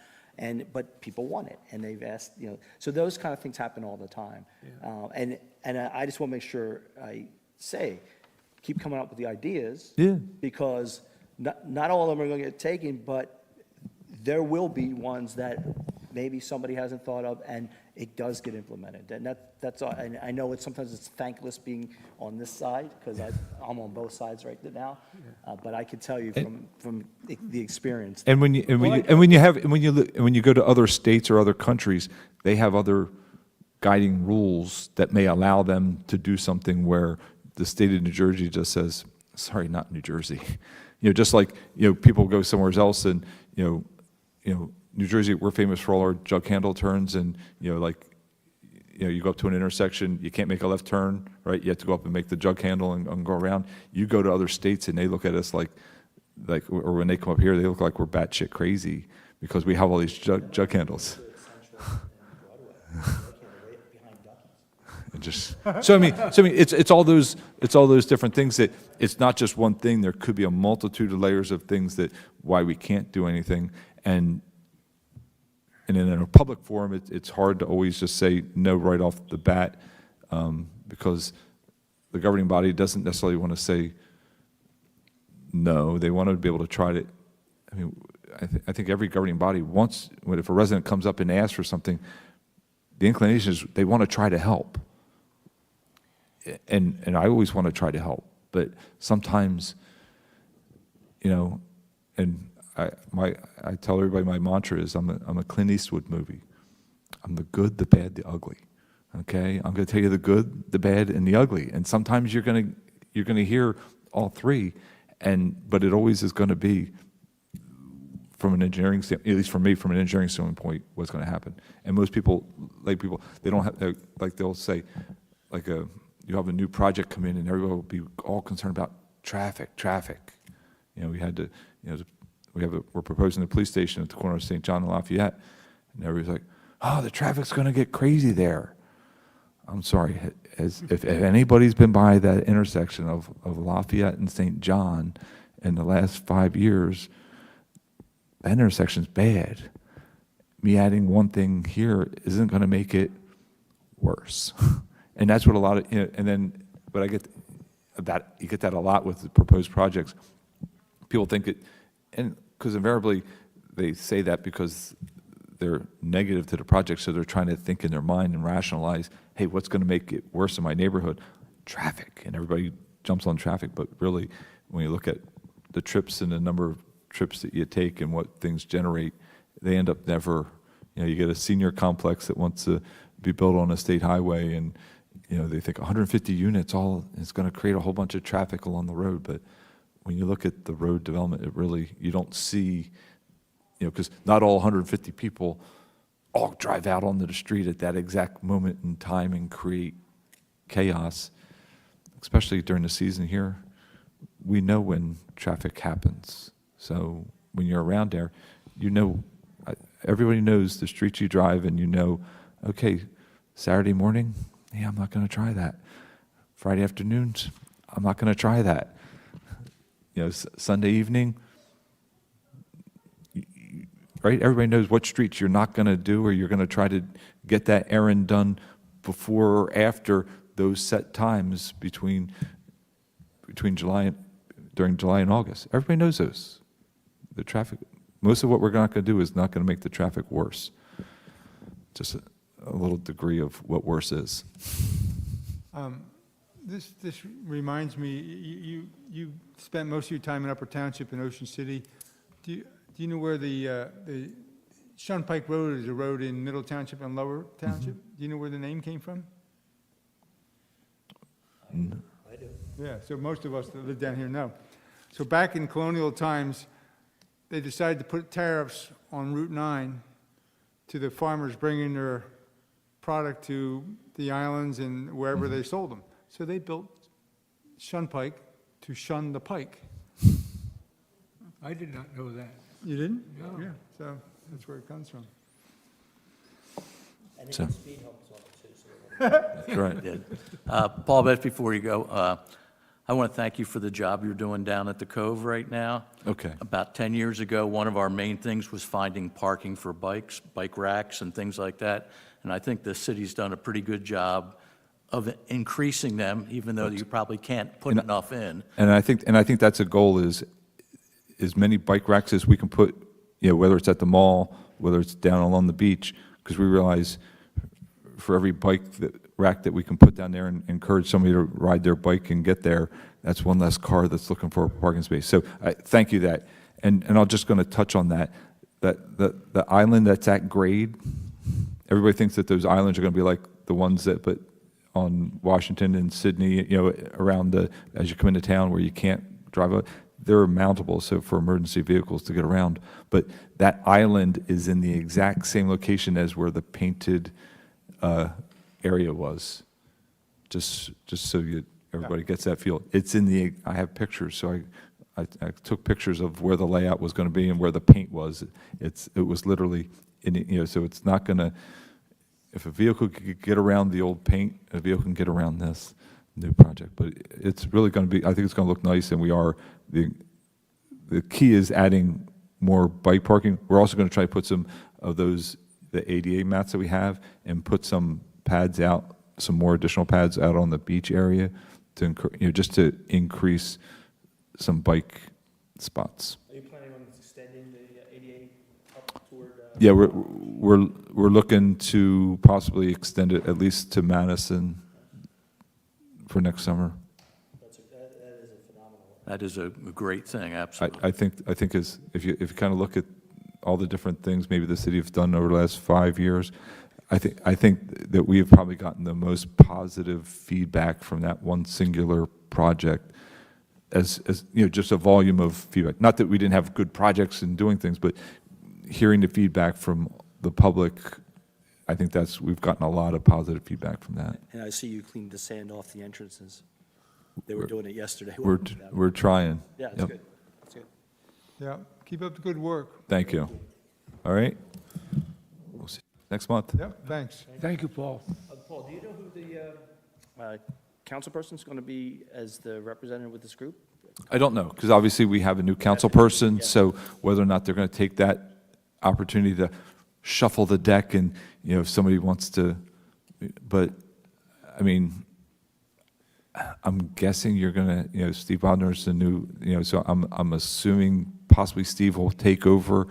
But people want it, and they've asked, so those kind of things happen all the time. Yeah. And I just want to make sure I say, keep coming up with the ideas. Yeah. Because not all of them are going to get taken, but there will be ones that maybe somebody hasn't thought of, and it does get implemented. And that's all. And I know sometimes it's thankless being on this side, because I'm on both sides right now. But I can tell you from the experience. And when you go to other states or other countries, they have other guiding rules that may allow them to do something where the state of New Jersey just says, sorry, not New Jersey. Just like, people go somewhere else, and, New Jersey, we're famous for all our jug handle turns, and, you go up to an intersection, you can't make a left turn, right? You have to go up and make the jug handle and go around. You go to other states, and they look at us like, or when they come up here, they look like we're batshit crazy because we have all these jug handles. just, it's all those different things that, it's not just one thing. There could be a multitude of layers of things that, why we can't do anything. And in a public forum, it's hard to always just say no right off the bat, because the governing body doesn't necessarily want to say no. They want to be able to try to, I mean, I think every governing body wants, if a resident comes up and asks for something, the inclination is they want to try to help. And I always want to try to help, but sometimes, and I tell everybody my mantra is I'm a Clint Eastwood movie. I'm the good, the bad, the ugly. Okay, I'm going to tell you the good, the bad, and the ugly. And sometimes you're going to hear all three, but it always is going to be, from an engineering standpoint, at least for me, from an engineering standpoint, what's going to happen. And most people, they don't have, like they'll say, you have a new project come in and everyone will be all concerned about traffic. We had to, we're proposing a police station at the corner of St. John and Lafayette, and everybody's like, oh, the traffic's going to get crazy there. I'm sorry, if anybody's been by that intersection of Lafayette and St. John in the last 5 years, that intersection's bad. Me adding one thing here isn't going to make it worse. And that's what a lot of, but I get that, you get that a lot with the proposed projects. People think it, and because invariably they say that because they're negative to the project, so they're trying to think in their mind and rationalize, hey, what's going to make it worse in my neighborhood? Traffic, and everybody jumps on traffic, but really, when you look at the trips and the number of trips that you take and what things generate, they end up never, you get a senior complex that wants to be built on a state highway, and they think 150 units, it's going to create a whole bunch of traffic along the road, but when you look at the road development, it really, you don't see, because not all 150 people all drive out onto the street at that exact moment in time and create chaos, especially during the season here. We know when traffic happens. So when you're around there, everybody knows the streets you drive, and okay, Saturday morning, yeah, I'm not going to try that. Friday afternoons, I'm not going to try that. Sunday evening, right? Everybody knows what streets you're not going to do, or you're going to try to get that errand done before or after those set times during July and August. Everybody knows those. The traffic, most of what we're not going to do is not going to make the traffic worse. Just a little degree of what worse is. This reminds me, you spent most of your time in Upper Township in Ocean City. Do you know where the Shunpike Road is? A road in Middle Township and Lower Township? Mm-hmm. Do you know where the name came from? I do. Yeah, so most of us that live down here know. So back in colonial times, they decided to put tariffs on Route 9 to the farmers bringing their product to the islands and wherever they sold them. So they built Shunpike to shun the pike. I did not know that. You didn't? No. Yeah, so that's where it comes from. And it So- has speed humps on it too. So That's right. Yeah. Paul, Beth, before you go, I want to thank you for the job you're doing down at the Cove right now. Okay. About 10 years ago, one of our main things was finding parking for bikes, bike racks and things like that. And I think the city's done a pretty good job of increasing them, even though you probably can't put enough in. And I think that's a goal, is as many bike racks as we can put, whether it's at the mall, whether it's down along the beach, because we realize for every rack that we can put down there and encourage somebody to ride their bike and get there, that's one less car that's looking for a parking space. So thank you that. And I'm just going to touch on that the island that's at grade, everybody thinks that those islands are going to be like the ones but on Washington and Sydney, around as you come into town where you can't drive up. They're mountable, so for emergency vehicles to get around. But that island is in the exact same location as where the painted area was. Just so everybody gets that feel. It's in I have pictures, so I took pictures of where the layout was going to be and where the paint was. It was literally in, so it's not going to, if a vehicle could get around the old paint, a vehicle can get around this new project. But it's really going to be, I think it's going to look nice, and the key is adding more bike parking. We're also going to try to put some of those, the ADA mats that we have, and put some pads out, some more additional pads out on the beach area to, just to increase some bike spots. Are you planning on extending the ADA up toward? Yeah, we're looking to possibly extend it at least to Madison for next summer. That is a great thing, absolutely. I think is, if you kind of look at all the different things maybe the city have done over the last 5 years, I think that we have probably gotten the most positive feedback from that one singular project, as just a volume of feedback. Not that we didn't have good projects and doing things, but hearing the feedback from the public, I think we've gotten a lot of positive feedback from that. And I see you cleaned the sand off the entrances. They were doing it yesterday. We're trying. Yeah, that's Yep. good. That's good. Yeah, keep up the good work. Thank you. All right? We'll see you next month. Yep, thanks. Thank you, Paul. Paul, do you know who the councilperson's going to be as the representative with this group? I don't know, because obviously we have a new council person, so whether or not they're going to take that opportunity to shuffle the deck and, if somebody wants to, but, I mean, I'm guessing you're going to, Steve Bodner's the new, so I'm assuming possibly Steve will take over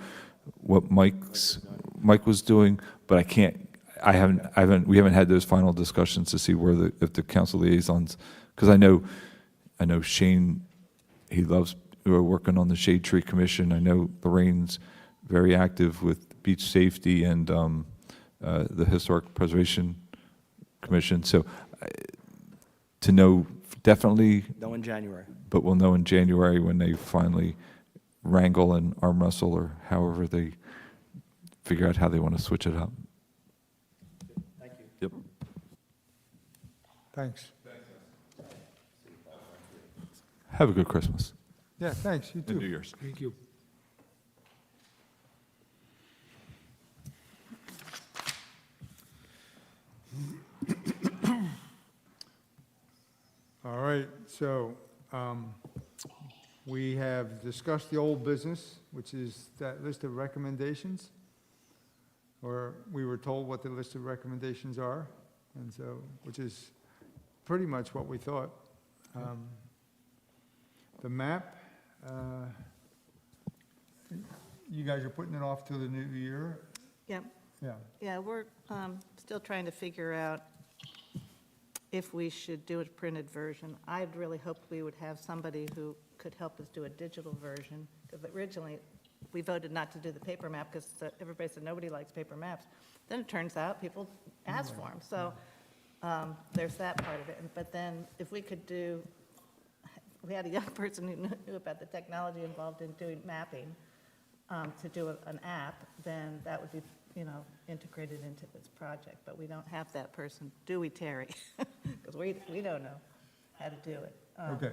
what Mike was doing, but we haven't had those final discussions to see if the council liaisons, because I know Shane, we're working on the Shade Tree Commission. I know Lorraine's very active with beach safety and the Historic Preservation Commission. So to know definitely, No, in January. but we'll know in January when they finally wrangle and arm wrestle, or however they figure out how they want to switch it up. Thank you. Yep. Thanks. Have a good Christmas Yeah, thanks, you and New too. Year's. Thank you. All right, so we have discussed the old business, which is that list of recommendations, or we were told what the list of recommendations are, and so, which is pretty much what we thought. The map, you guys are putting it off till the new year? Yep. Yeah. Yeah, we're still trying to figure out if we should do a printed version. I'd really hoped we would have somebody who could help us do a digital version, because originally, we voted not to do the paper map, because everybody said nobody likes paper maps. Then it turns out people ask for them, so there's that part of it. But then, if we could we had a young person who knew about the technology involved in doing mapping, to do an app, then that would be, integrated into this project. But we don't have that person, do we, Terry? Because we don't know how to do it. Okay.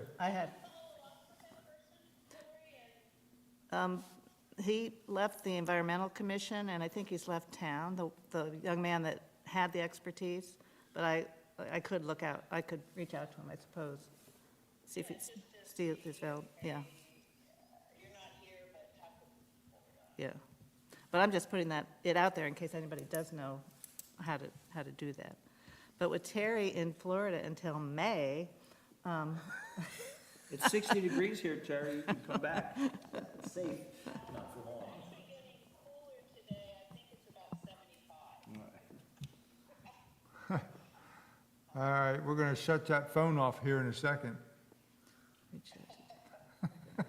He left the Environmental Commission, and I think he's left town, the young man that had the expertise. But I could reach out to him, I suppose. See if it's, Steve is available, yeah. You're not here, but have to. Yeah, but I'm just putting it out there in case anybody does know how to do that. But with Terry in Florida until May, It's 60 degrees here, Terry. You can come back. It's safe. Not for long. It's been getting cooler today. I think it's about 75. All right, we're going to shut that phone off here in a second. reach out to- So, quick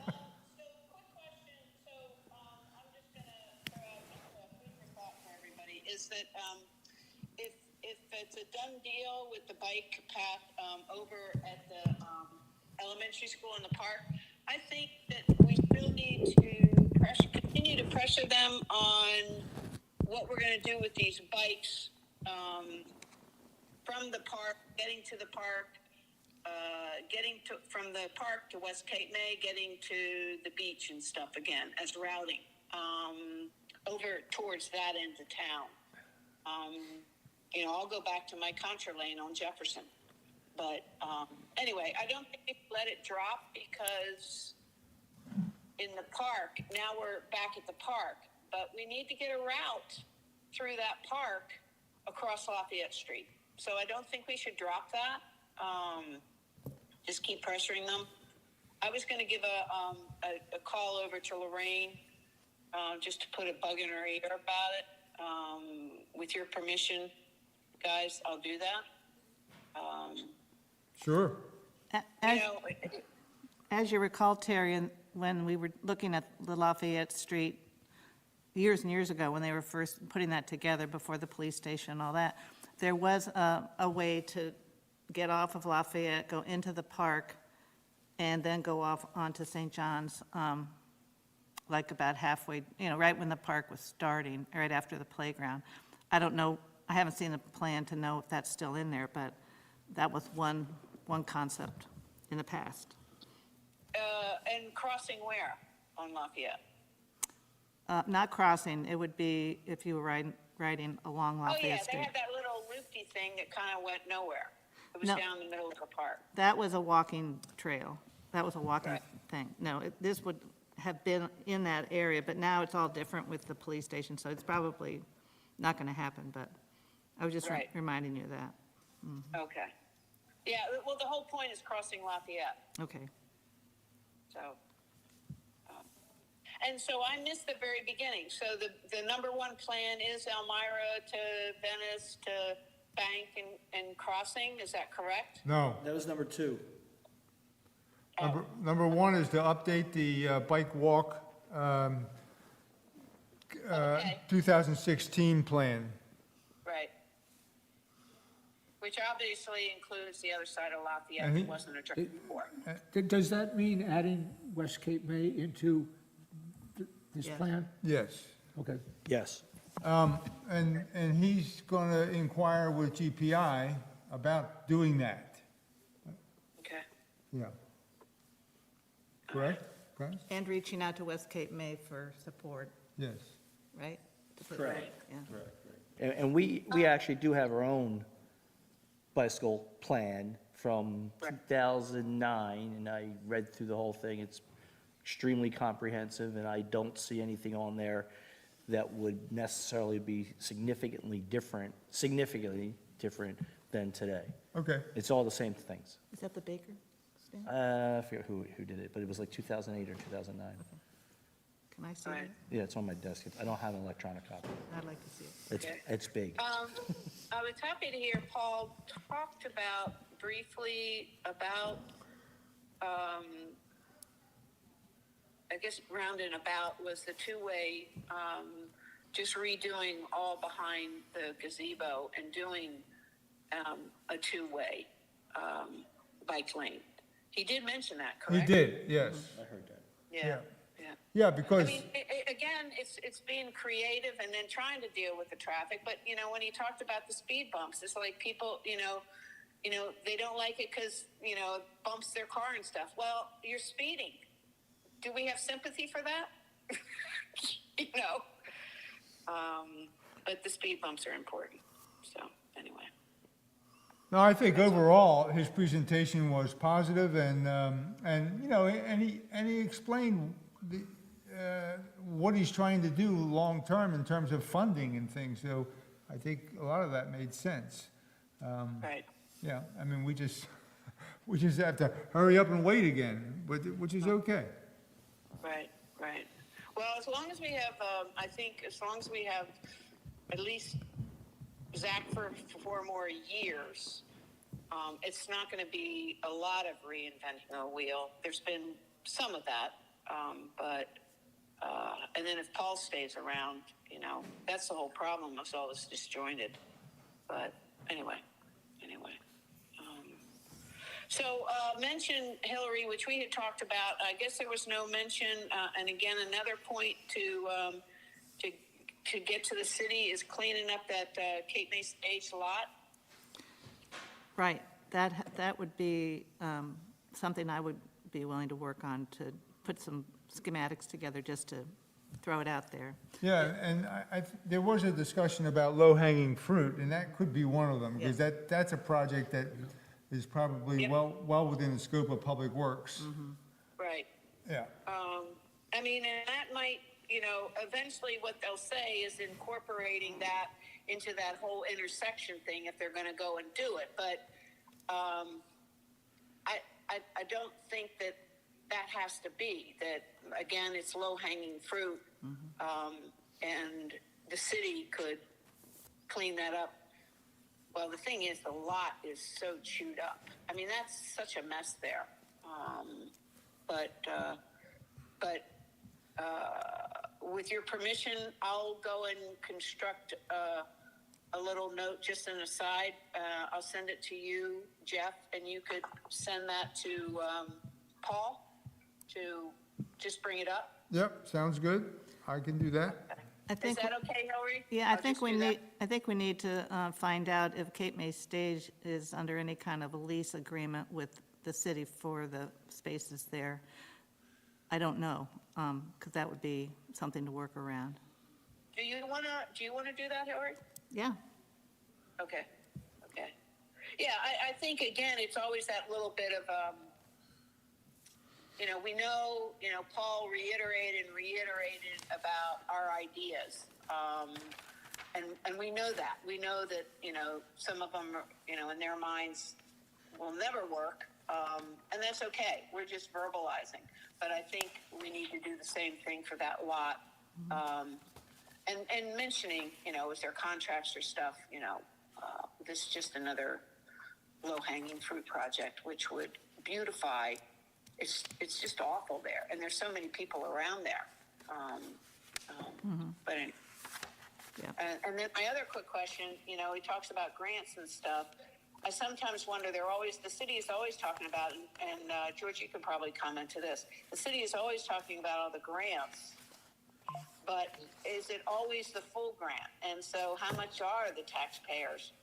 question. So, I'm just gonna throw out a food for thought for everybody, is that, if it's a done deal with the bike path, over at the, elementary school in the park, I think that we still need to continue to pressure them on what we're gonna do with these bikes, from the park, getting to the park, from the park to West Cape May, getting to the beach and stuff again as routing, over towards that end of town. I'll go back to my contra lane on Jefferson. But anyway, I don't think we can let it drop because in the park, now we're back at the park, but we need to get a route through that park across Lafayette Street. So I don't think we should drop that. Just keep pressuring them. I was going to give a call over to Lorraine just to put a bug in her ear about it. With your permission, guys, I'll do that. Sure. As- As you recall, Terry, when we were looking at the Lafayette Street years and years ago, when they were first putting that together before the police station and all that, there was a way to get off of Lafayette, go into the park, and then go off onto St. John's, like about halfway, right when the park was starting, right after the playground. I don't know, I haven't seen a plan to know if that's still in there, but that was one concept in the past. And crossing where on Lafayette? Not crossing, it would be if you were riding along Oh, yeah, Lafayette they Street. had that little loopy thing that kind of went nowhere. It was No. down the middle of the park. That was a walking trail. That was a walking Right. thing. No, this would have been in that area, but now it's all different with the police station, so it's probably not going to happen, but I was just Right. reminding you of that. Okay. Yeah, well, the whole point is crossing Lafayette, Okay. so. And so I missed the very beginning. So the number one plan is Elmira to Venice to Bank and Crossing, is that correct? No. That was number 2. Number one is to update the bike walk Okay. 2016 plan. Right. Which obviously includes the other side of Lafayette And he- that wasn't addressed before. Does that mean adding West Cape May into this Yes. plan? Yes. Okay. Yes. And he's going to inquire with GPI about doing that. Okay. Yeah. Correct? Correct? And reaching out to West Cape May for support, Yes. right? To put Correct. that- Yeah. And we actually do have our own bicycle plan from Right. 2009, and I read through the whole thing. It's extremely comprehensive, and I don't see anything on there that would necessarily be significantly different than today. Okay. It's all the same things. Is that the Baker stand? I forget who did it, but it was like 2008 or 2009. Can I see Right. it? Yeah, it's on my desk. I don't have an electronic copy. I'd like to see it. Okay. It's big. I was happy to hear Paul talked briefly about, I guess round and about was the two-way, just redoing all behind the gazebo and doing a two-way bike lane. He did mention that, He correct? did, yes. I heard that. Yeah, Yeah. yeah. Yeah, I because, mean, again, it's being creative and then trying to deal with the traffic. But when he talked about the speed bumps, it's like people, they don't like it because it bumps their car and stuff. Well, you're speeding. Do we have sympathy for that? But the speed bumps are important. So anyway. no, I think overall, his presentation was positive and he explained what he's trying to do long-term in terms of funding and things. So I think a lot of that made sense. Right. Yeah, I mean, we just have to hurry up and wait again, which is okay. Right. Well, as long as we have, I think as long as we have at least Zach for 4 more years, it's not going to be a lot of reinventing the wheel. There's been some of that, and then if Paul stays around, that's the whole problem. It's all this disjointed. But anyway. So mention Hillary, which we had talked about. I guess there was no mention. And again, another point to get to the city is cleaning up that Cape May Stage lot. Right, that would be something I would be willing to work on, to put some schematics together just to throw it out there. Yeah, and there was a discussion about low-hanging fruit, and that could be one of them, because that's a project that is probably Yep. well within the scope of Public Works. Right. Yeah, I mean, and that might, eventually what they'll say is incorporating that into that whole intersection thing if they're gonna go and do it, but, I don't think that has to be, that, again, it's low-hanging fruit, and the city could clean that up. Well, the thing is, the lot is so chewed up. I mean, that's such a mess there. With your permission, I'll go and construct a little note, just an aside. I'll send it to you, Jeff, and you could send that to Paul to just bring it up. yep, sounds good. I can do that. I Is think, that okay, Hillary? yeah, I'll just do that. I think we need to find out if Cape May Stage is under any kind of a lease agreement with the city for the spaces there. I don't know, because that would be something to work around. Do you wanna do that, Hillary? Yeah, Okay. Yeah, I think, again, it's always that little bit of, we know, Paul reiterated about our ideas. And we know that. We know that, some of them, in their minds will never work. And that's okay. We're just verbalizing. But I think we need to do the same thing for that lot. And mentioning, is there contracts or stuff, this is just another low-hanging fruit project, which would beautify. It's just awful there, and there's so many people around there. But anyway. yeah. And then my other quick question, he talks about grants and stuff. I sometimes wonder, the city is always talking about, and George, you can probably comment to this. The city is always talking about all the grants, but is it always the full grant? And so how much are the taxpayers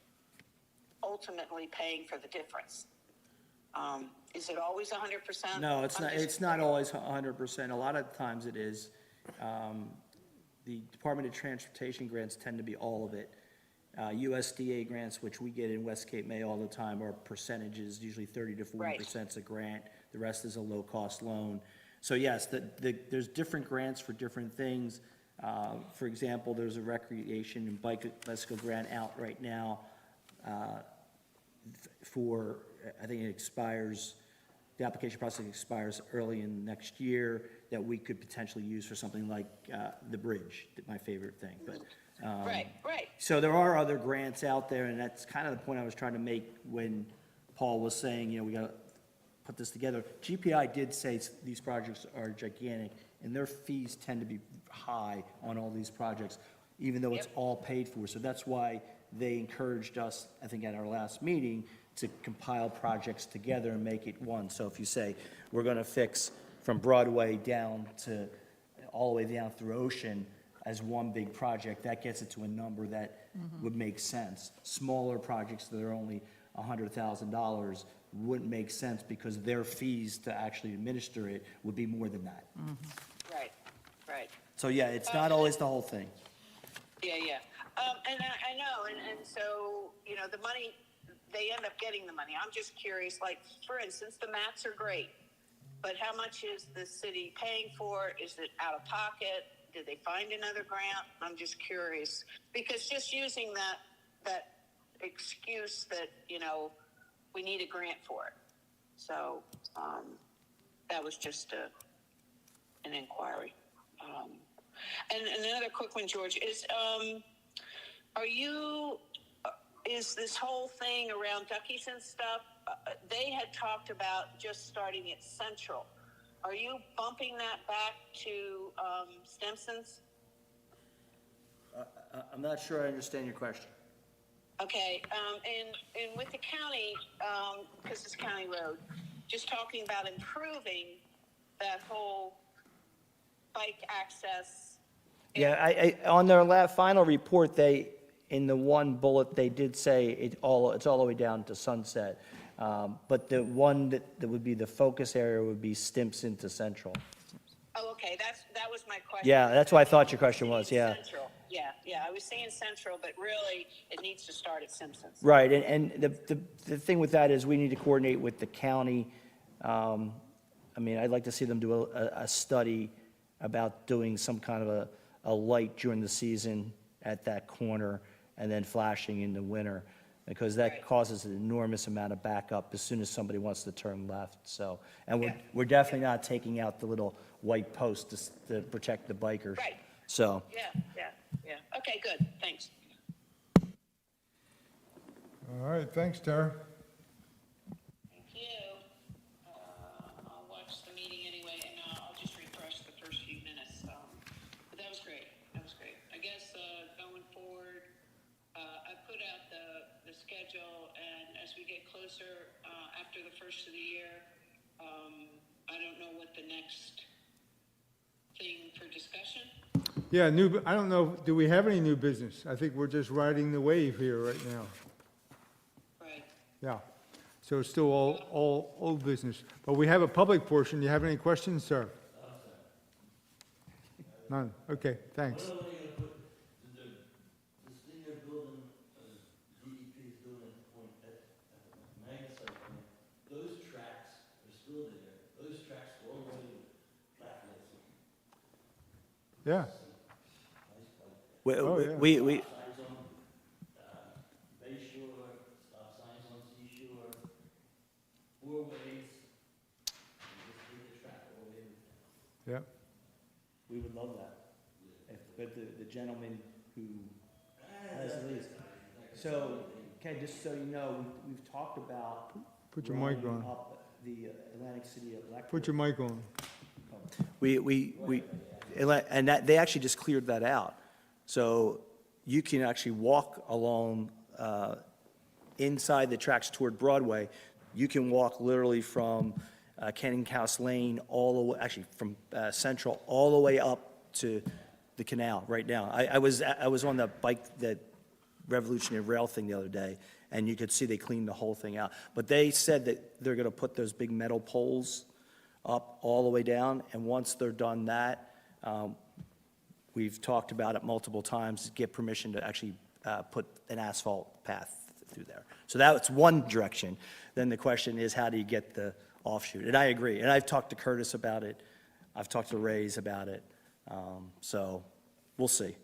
ultimately paying for the difference? Is it always 100%? No, it's not always 100%. A lot of times it is. The Department of Transportation grants tend to be all of it. USDA grants, which we get in West Cape May all the time, are percentages, usually 30 to 40% is a grant. The rest is a low-cost loan. So yes, there's different grants for different things. For example, there's a recreation and bicycle grant out right now for, I think it expires, the application process expires early in next year, that we could potentially use for something like the bridge, my favorite thing. But Right. so there are other grants out there, and that's kind of the point I was trying to make when Paul was saying, we got to put this together. GPI did say these projects are gigantic, and their fees tend to be high on all these projects, even though it's all paid for. So that's why they encouraged us, I think at our last meeting, to compile projects together and make it one. So if you say, we're going to fix from Broadway down to, all the way down through Ocean as one big project, that gets it to a number that would make sense. Smaller projects that are only $100,000 wouldn't make sense because their fees to actually administer it would be more than that. Right. So yeah, it's not always the whole thing. Yeah. And I know, and so, the money, they end up getting the money. I'm just curious, like, for instance, the mats are great, but how much is the city paying for? Is it out of pocket? Did they find another grant? I'm just curious, because just using that excuse that, we need a grant for it. So, that was just an inquiry. And another quick one, George, is this whole thing around Duckies and stuff, they had talked about just starting at Central. Are you bumping that back to Stimson's? I'm not sure I understand your question. Okay, and with the county, because it's county road, just talking about improving that whole bike access. Yeah, on their final report, in the one bullet, they did say it's all the way down to Sunset. But the one that would be the focus area would be Stimson to Central. Oh, okay, that was my question. Yeah, that's what I thought your question was, yeah. Central. Yeah, I was saying Central, but really, it needs to start at Simpsons. Right, and the thing with that is we need to coordinate with the county. I mean, I'd like to see them do a study about doing some kind of a light during the season at that corner and then flashing in the winter, because that Right. causes an enormous amount of backup as soon as somebody wants to turn left, so. And Yeah. we're definitely not taking out the little white post to protect the bikers. Right. So, Yeah. Okay, good, thanks. All right, thanks, Tara. Thank you. I'll watch the meeting anyway, and I'll just refresh the first few minutes. But that was great. I guess going forward, I put out the schedule, and as we get closer after the first of the year, I don't know what the next thing for discussion. Yeah, I don't know, do we have any new business? I think we're just riding the wave here right now. Right. Yeah, so it's still all old business. But we have a public portion. Do you have any questions, sir? None? Okay, thanks. This thing they're building, DEP is building at Magna site, those tracks are still there. Those tracks go all the way to Blacklights. Yeah, we, Oh, yeah. we, Signs on, Bay Shore, stop signs on Seashore, 4 ways. You just take the track all the way to yeah. We would love that. But the gentleman who has the lease. So, Ken, just so you know, we've talked about. Put your mic running on. up the Atlantic City Electric. Put your mic on. And that, they actually just cleared that out. So you can actually walk along, inside the tracks toward Broadway. You can walk literally from Canning House Lane all the way, actually from Central all the way up to the canal right now. I was on the Revolutionary Rail thing the other day, and you could see they cleaned the whole thing out. But they said that they're gonna put those big metal poles up all the way down, and once they're done that, we've talked about it multiple times, get permission to actually put an asphalt path through there. So that's one direction. Then the question is, how do you get the offshoot? And I agree, and I've talked to Curtis about it, I've talked to Ray's about it, so we'll see.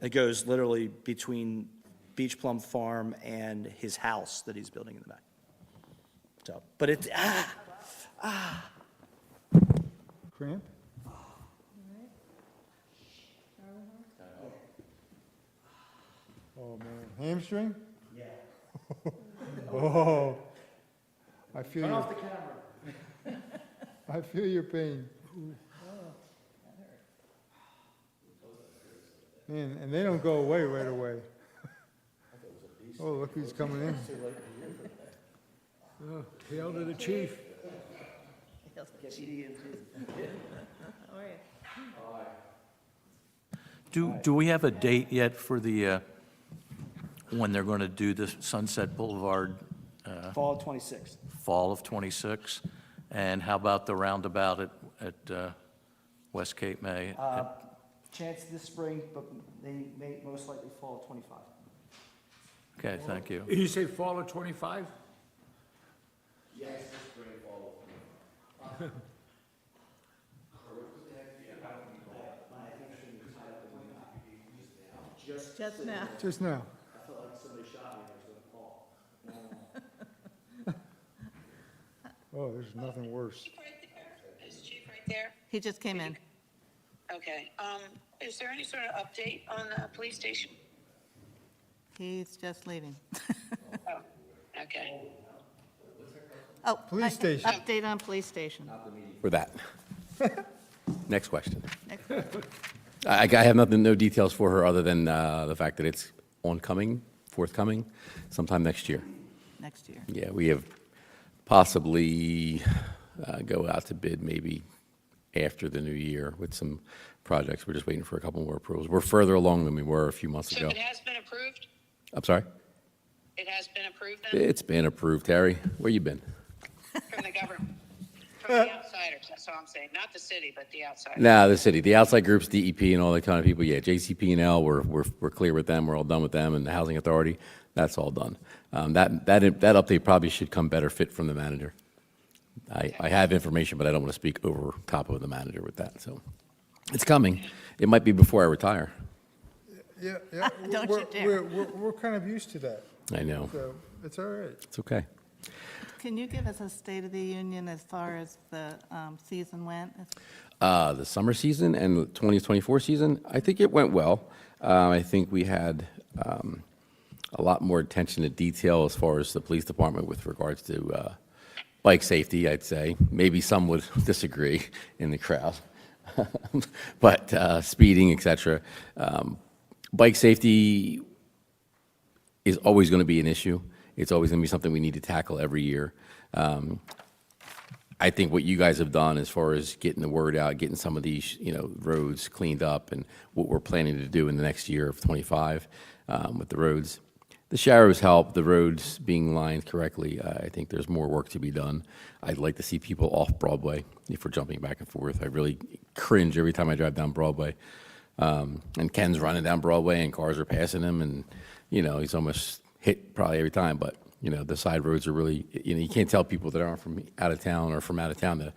It goes literally between Beach Plum Farm and his house that he's building in the back. So, but it's, Cramp? Oh, man. Hamstring? Yeah. Oh, I feel Turn your, off the camera. I feel your pain. Man, and they don't go away right away. Oh, look who's coming in. Oh, hail to the chief. Do we have a date yet for the, when they're going to do the Sunset Boulevard, Fall of 26. fall of '26? And how about the roundabout at West Cape May? Chance this spring, but they may most likely fall of 25. Okay, thank you. Did you say fall of '25? Yes, this spring, fall. Just now. Just now. I felt like somebody shot me, I was going to fall. Oh, there's nothing worse. Chief right there? Is Chief right there? He just came in. Okay, is there any sort of update on the police station? He's just leaving. Oh, okay. Oh. Police station. Update on police station. For that. Next question. Next. I have nothing, no details for her other than the fact that it's forthcoming, sometime next year. Next year. Yeah, we have possibly go out to bid maybe after the new year with some projects. We're just waiting for a couple more approvals. We're further along than we were a few months So ago. it has been approved? I'm sorry? It has been approved then It's been approved, Harry. Where you been? from the government? the outsiders, that's all I'm saying, not the city, but the outsiders. Nah, the city, the outside groups, DEP and all that kind of people, yeah, JCP&L, we're clear with them, we're all done with them, and the Housing Authority, that's all done. That update probably should come better fit from the manager. I have information, but I don't want to speak over top of the manager with that, so. It's coming. It might be before I retire. Yeah. Don't you dare. We're kind of used to that, I know. so it's all right. It's okay. Can you give us a State of the Union as far as the season went? The summer season and the 2024 season, I think it went well. I think we had a lot more attention to detail as far as the police department with regards to bike safety, I'd say. Maybe some would disagree in the crowd. But speeding, et cetera. Bike safety is always going to be an issue. It's always going to be something we need to tackle every year. I think what you guys have done as far as getting the word out, getting some of these, roads cleaned up, and what we're planning to do in the next year of 25 with the roads. The sheriff's help, the roads being lined correctly, I think there's more work to be done. I'd like to see people off Broadway if we're jumping back and forth. I really cringe every time I drive down Broadway. And Ken's running down Broadway and cars are passing him, and, he's almost hit probably every time. But, the side roads are really, you can't tell people that aren't from out of town or from out of town that,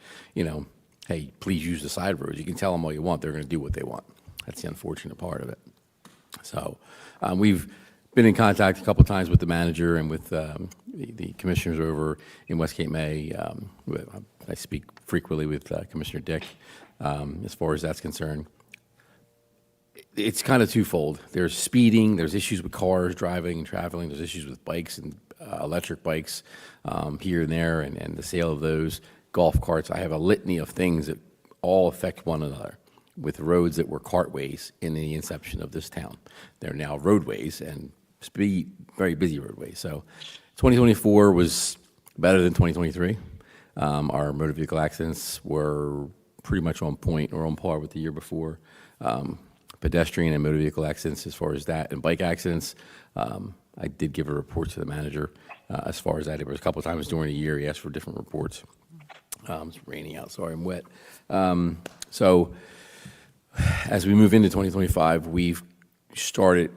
hey, please use the side roads. You can tell them all you want. They're going to do what they want. That's the unfortunate part of it. So we've been in contact a couple times with the manager and with the commissioners over in West Cape May. I speak frequently with Commissioner Dick as far as that's concerned. It's kind of twofold. There's speeding, there's issues with cars driving and traveling, there's issues with bikes and electric bikes here and there, and the sale of those, golf carts. I have a litany of things that all affect one another with roads that were cartways in the inception of this town. They're now roadways and very busy roadways. So 2024 was better than 2023. Our motor vehicle accidents were pretty much on point or on par with the year before. Pedestrian and motor vehicle accidents as far as that, and bike accidents, I did give a report to the manager as far as that. It was a couple of times during the year he asked for different reports. It's raining out, sorry, I'm wet. So as we move into 2025, we've started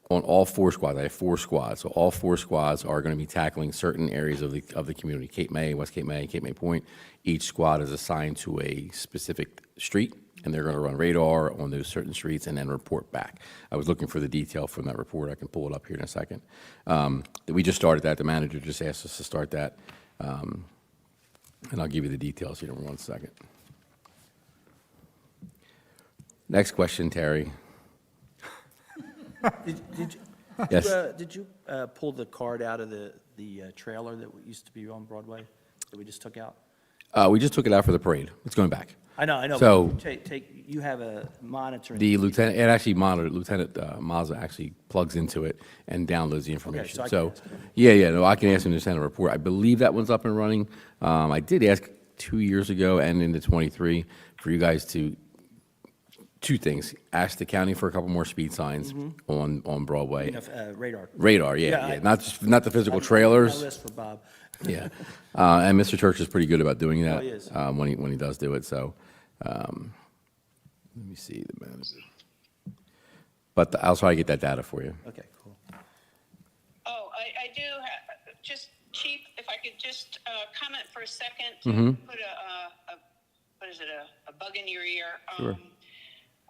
on all 4 squads. I have 4 squads, so all 4 squads are going to be tackling certain areas of the community, Cape May, West Cape May, Cape May Point. Each squad is assigned to a specific street, and they're going to run radar on those certain streets and then report back. I was looking for the detail from that report. I can pull it up here in a second. We just started that. The manager just asked us to start that, and I'll give you the details here in 1 second. Next question, Terry. Yes. Did you pull the card out of the trailer that used to be on Broadway that we just took out? We just took it out for the parade. It's going back. I know. So- but you have a monitoring. The lieutenant, it actually monitored, Lieutenant Mazza actually plugs into it and downloads the information. so I So, can ask him. no, I can ask him to send a report. I believe that one's up and running. I did ask 2 years ago and into 23 for you guys to, 2 things. Ask the county for a couple more speed signs on Broadway. Radar. Radar, Yeah, yeah. Not the physical trailers. My list for Bob. Yeah. And Mr. Church is pretty good about doing that. Oh, he is. When he does do it, so, let me see the manager. But I'll try to get that data for you. Okay, cool. Oh, I do, just, Chief, if I could just comment for a second to put what is it, a bug in your ear. Sure.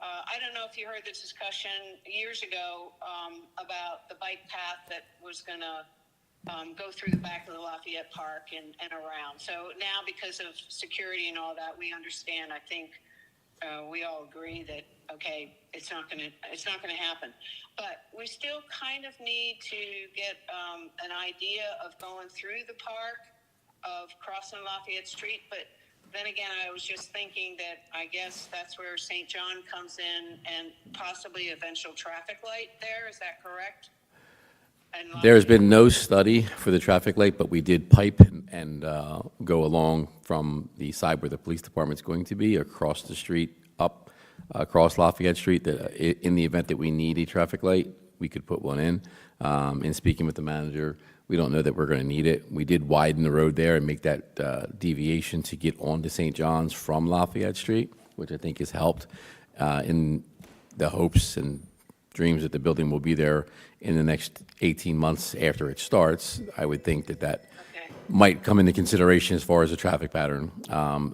I don't know if you heard this discussion years ago about the bike path that was going to go through the back of the Lafayette Park and around. So now, because of security and all that, we understand. I think we all agree that okay, it's not going to happen. But we still kind of need to get an idea of going through the park, of crossing Lafayette Street. But then again, I was just thinking that I guess that's where St. John comes in and possibly eventual traffic light there. Is that correct? There's been no study for the traffic light, but we did pipe and go along from the side where the police department's going to be, across the street, up across Lafayette Street, that in the event that we need a traffic light, we could put one in. In speaking with the manager, We don't know that we're going to need it. We did widen the road there and make that deviation to get onto St. John's from Lafayette Street, which I think has helped in the hopes and dreams that the building will be there in the next 18 months after it starts. I would think that that might come into consideration as far as the traffic pattern,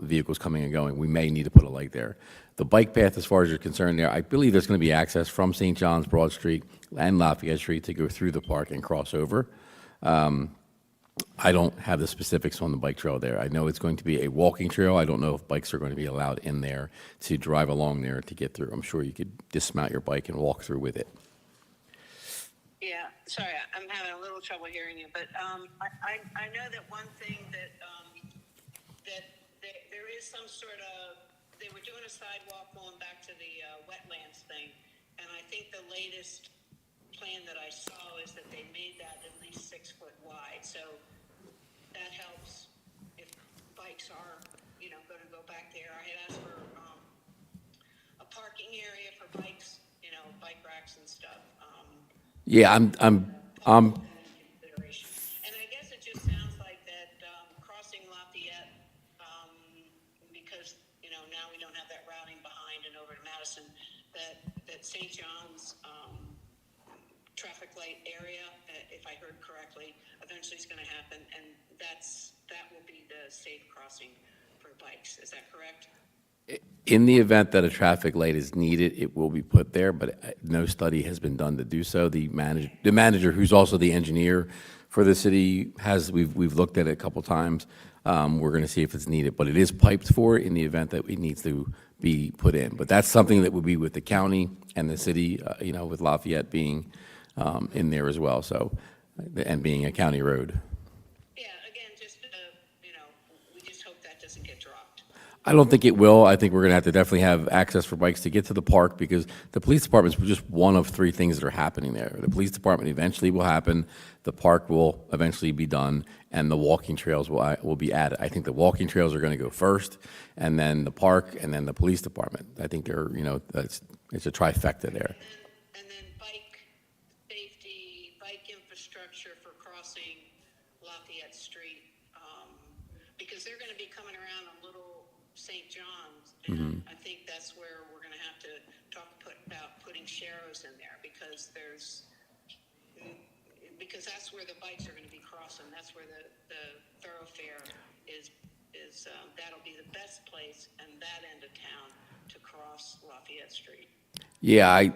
vehicles coming and going. We may need to put a light there. The bike path, as far as you're concerned there, I believe there's going to be access from St. John's, Broad Street, and Lafayette Street to go through the park and cross over. I don't have the specifics on the bike trail there. I know it's going to be a walking trail. I don't know if bikes are going to be allowed in there to drive along there to get through. I'm sure you could dismount your bike and walk through with it. Yeah, sorry, I'm having a little trouble hearing you, but I know that one thing that there is some sort of, they were doing a sidewalk going back to the wetlands thing, and I think the latest plan that I saw is that they made that at least 6 foot wide, so that helps if bikes are, going to go back there. I had asked for a parking area for bikes, bike racks and stuff. Yeah, I'm Consideration. And I guess it just sounds like that crossing Lafayette, because now we don't have that routing behind and over to Madison, that St. John's traffic light area, if I heard correctly, eventually is going to happen, and that will be the safe crossing for bikes. Is that correct? In the event that a traffic light is needed, it will be put there, but no study has been done to do so. The manager, who's also the engineer for the city, we've looked at it a couple times. We're going to see if it's needed, but it is piped for in the event that it needs to be put in. But that's something that would be with the county and the city, with Lafayette being in there as well, so, and being a county road. Yeah, again, just, we just hope that doesn't get dropped. I don't think it will. I think we're going to have to definitely have access for bikes to get to the park, because the police department is just one of 3 things that are happening there. The police department eventually will happen, the park will eventually be done, and the walking trails will be added. I think the walking trails are going to go first, and then the park, and then the police department. I think they're, it's a trifecta there. And then bike safety, bike infrastructure for crossing Lafayette Street, because they're going to be coming around on Little St. John's, and I think that's where we're going to have to about putting sharrows in there, because that's where the bikes are going to be crossing. That's where the thoroughfare is. That'll be the best place in that end of town to cross Lafayette Street. Yeah,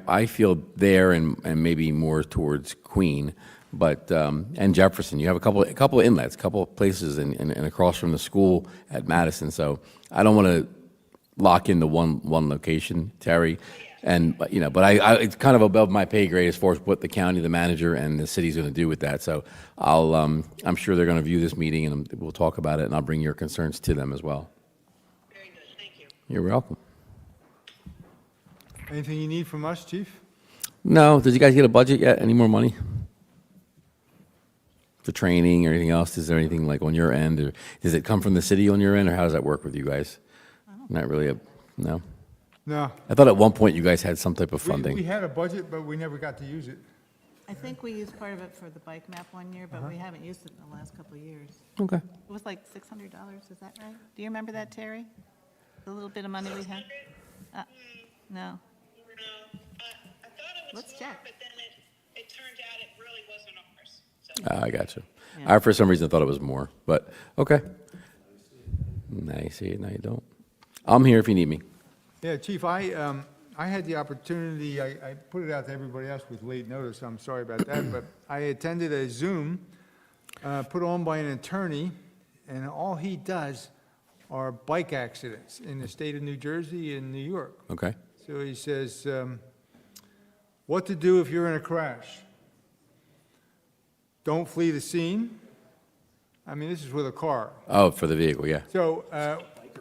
I feel there and maybe more towards Queen, but and Jefferson. You have a couple of inlets, a couple of places, and across from the school at Madison. So I don't want to lock into one location, Terry. And but it's kind of above my pay grade as far as what the county, the manager, and the city's going to do with that. So I'm sure they're going to view this meeting, and we'll talk about it, and I'll bring your concerns to them as well. Very good, thank you. You're welcome. Anything you need from us, Chief? No, did you guys get a budget yet? Any more money for training or anything else? Is there anything like on your end, or does it come from the city on your end, or how does that work with you guys? Not really no? No. I thought at one point you guys had some type of We funding. had a budget, but we never got to use it. I think we used part of it for the bike map one year, but we haven't used it in the last couple of years. Okay. It was like $600, is that right? Do you remember that, Terry? The little bit of money we had? No. No, I thought it was Let's more, check. but then it turned out it really wasn't ours. So I got you. Yeah. I, for some reason, thought it was more, but okay. Now you see it, now you don't. I'm here if you need me. Yeah, Chief, I had the opportunity, I put it out to everybody else with late notice, I'm sorry about that, but I attended a Zoom put on by an attorney, and all he does are bike accidents in the state of New Jersey and New York. Okay. So he says, what to do if you're in a crash? Don't flee the scene. I mean, this is with a car. Oh, for the vehicle, yeah. So,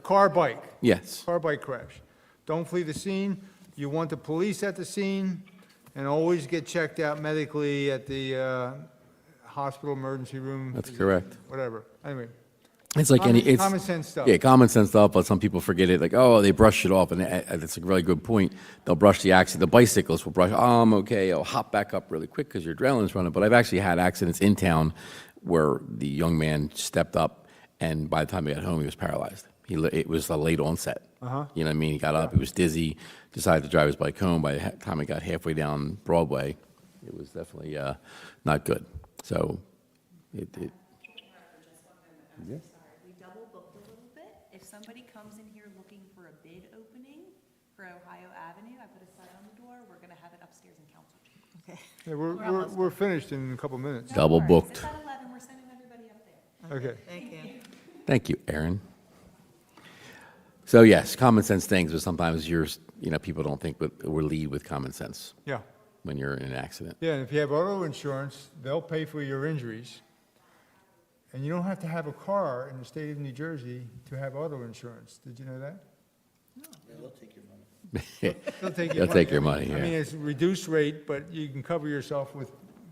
car, bike. Yes. Car bike crash. Don't flee the scene. You want the police at the scene, and always get checked out medically at the hospital emergency room. That's correct. Whatever. Anyway, It's like it's Common sense stuff. Yeah, common sense stuff, but some people forget it, like, oh, they brush it off, and that's a really good point. They'll brush the accident. The bicyclists will brush, oh, I'm okay, I'll hop back up really quick because your adrenaline's running. But I've actually had accidents in town where the young man stepped up, and by the time he got home, he was paralyzed. It was a late onset. You know what I mean? He got up, he was dizzy, decided to drive his bike home. By the time he got halfway down Broadway, it was definitely not good. So it Sorry, we double booked a little bit. If somebody comes in here looking for a bid opening for Ohio Avenue, I put a sign on the door, we're gonna have it upstairs in council chambers. Okay. Yeah, we're finished in a couple minutes. Double Don't worry, booked. It's at 11, we're sending everybody up there. Okay. Thank you. Thank you, Aaron. So yes, common sense things, but sometimes people don't think or lead with common sense Yeah. when you're in an accident. Yeah, and if you have auto insurance, they'll pay for your injuries. And you don't have to have a car in the state of New Jersey to have auto insurance. Did you know that? They'll take your money. They'll take They'll take your money, I mean, yeah. it's a reduced rate, but you can cover yourself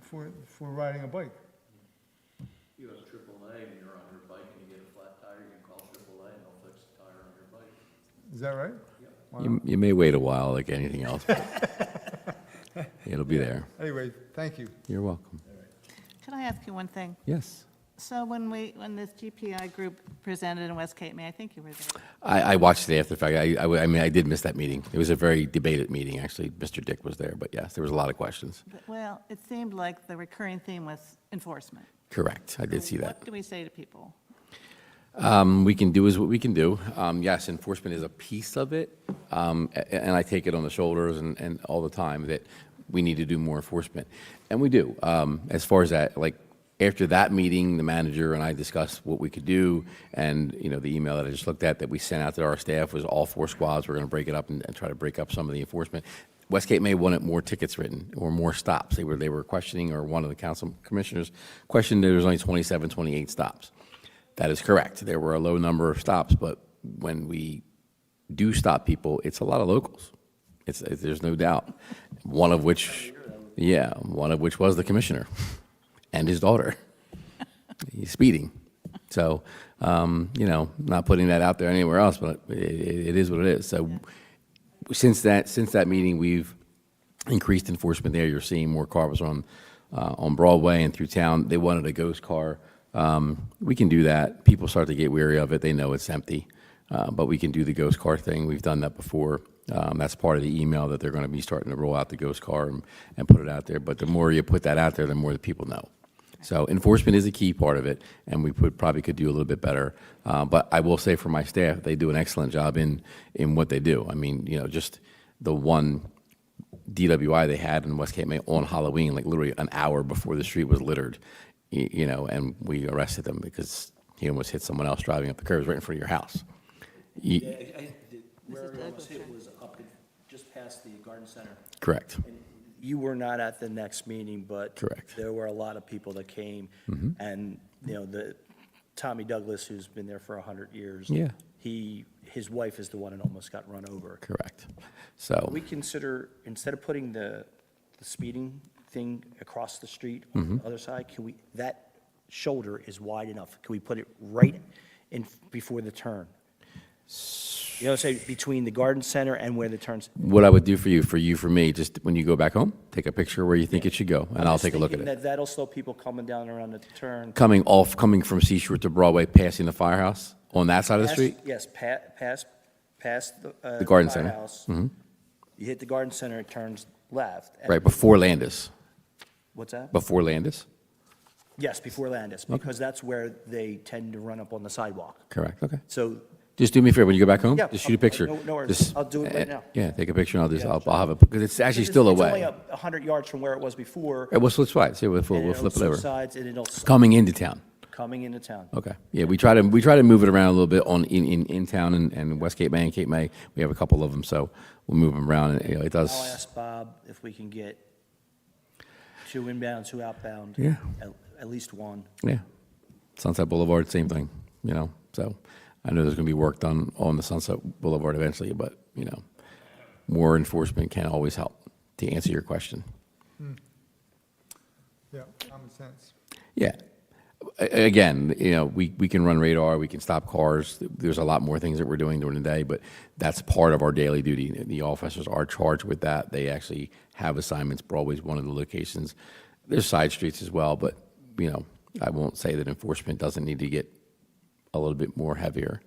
for riding a bike. You have AAA and you're on your bike and you get a flat tire, you can call AAA and they'll fix the tire on your bike. Is that right? You may wait a while like anything else, but it'll be there. Anyway, thank you. You're welcome. Could I ask you one thing? Yes. So when this GPI group presented in West Cape May, I think you were there. I watched it after the fact. I mean, I did miss that meeting. It was a very debated meeting, actually. Mr. Dick was there, but yes, there was a lot of questions. Well, it seemed like the recurring theme was enforcement. Correct. I did see that. What do we say to people? We can do is what we can do. Yes, enforcement is a piece of it, and I take it on the shoulders and all the time that we need to do more enforcement, and we do. As far as that, like after that meeting, the manager and I discussed what we could do, and the email that I just looked at that we sent out to our staff was all 4 squads. We're going to break it up and try to break up some of the enforcement. West Cape May wanted more tickets written or more stops. They were questioning, or one of the council commissioners questioned there was only 27, 28 stops. That is correct. There were a low number of stops, but when we do stop people, it's a lot of locals. There's no doubt. One of which was the commissioner and his daughter. He's speeding. So, not putting that out there anywhere else, but it is what it is. So since that meeting, we've increased enforcement there. You're seeing more cars on Broadway and through town. They wanted a ghost car. We can do that. People start to get weary of it. They know it's empty. But we can do the ghost car thing. We've done that before. That's part of the email that they're going to be starting to roll out the ghost car and put it out there. But the more you put that out there, the more the people know. So enforcement is a key part of it, and we probably could do a little bit better. But I will say for my staff, they do an excellent job in what they do. I mean, just the one DWI they had in West Cape May on Halloween, like literally an hour before the street was littered, and we arrested them because he almost hit someone else driving up the curves right in front of your house. Where it almost hit was up just past the garden center. Correct. And you were not at the next meeting, but Correct. there were a lot of people that came. And, the Tommy Douglas, who's been there for 100 years. Yeah. His wife is the one that almost got run over. Correct. So We consider, instead of putting the speeding thing across the street on the other side, that shoulder is wide enough. Can we put it right in before the turn? Say between the garden center and where the turns. what I would do for me, just when you go back home, take a picture where you think it should go, and I'll Just take a look at thinking it. That'll slow people coming down around the turn. Coming from Seashore to Broadway, passing the firehouse on that side of the street? Yes, past the. garden center. firehouse. You hit the garden center, it turns left. and- Right, before Landis. What's that? Before Landis? Yes, before Landis, because that's where they tend to run up on the sidewalk. Correct, okay. So, Just do me a favor, when you go back home, Yeah, just shoot a picture. no worries. I'll do it right now. Yeah, take a picture, and Yeah. I'll have it, because it's actually still it's only away. 100 yards from where it was before. We'll switch sides, yeah, we'll and flip it'll it switch over. Sides, and it'll, Coming into town, coming into town. okay. Yeah, we try to move it around a little bit in town and West Cape May and Cape May. We have a couple of them, so we'll move them around, and it I'll does, ask Bob if we can get 2 inbound, 2 outbound. Yeah. At least one. yeah. Sunset Boulevard, same thing, so I know there's going to be work done on the Sunset Boulevard eventually, but, more enforcement can always help, to answer your question. Yeah, common sense. Yeah. Again, we can run radar, we can stop cars. There's a lot more things that we're doing during the day, but that's part of our daily duty. The officers are charged with that. They actually have assignments. Broadway's one of the locations. There's side streets as well, but, I won't say that enforcement doesn't need to get a little bit more heavier.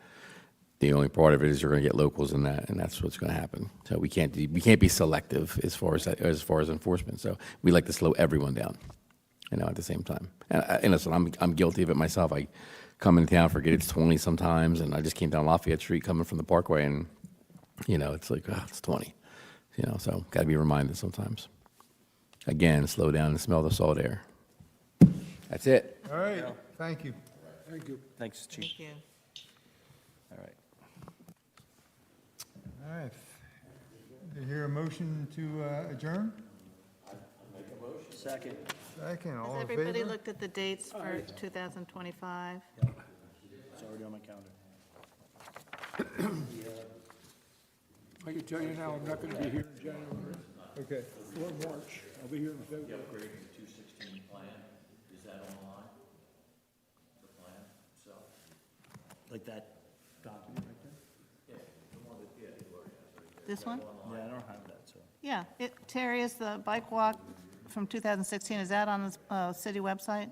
The only part of it is you're going to get locals in that, and that's what's going to happen. So we can't be selective as far as enforcement. So we like to slow everyone down, at the same time. And listen, I'm guilty of it myself. I come into town, forget it's 20 sometimes, and I just came down Lafayette Street coming from the Parkway, and it's like, it's 20. So got to be reminded sometimes. Again, slow down and smell the salt air. That's it. All right, thank you. Thank you. Thanks, Chief. Thank you. All right. All right. Do you hear a motion to adjourn? Second. Second, all Has in everybody favor? looked at the dates for 2025? It's already on my calendar. I can tell you now, I'm not going to be here in January Okay. or March. I'll be here in February. Upgrading the 216 plan, is that online? The plan itself? Like that document right there? This one? Yeah, I don't have that, so. Yeah, Terry, is the bike walk from 2016, is that on the city website?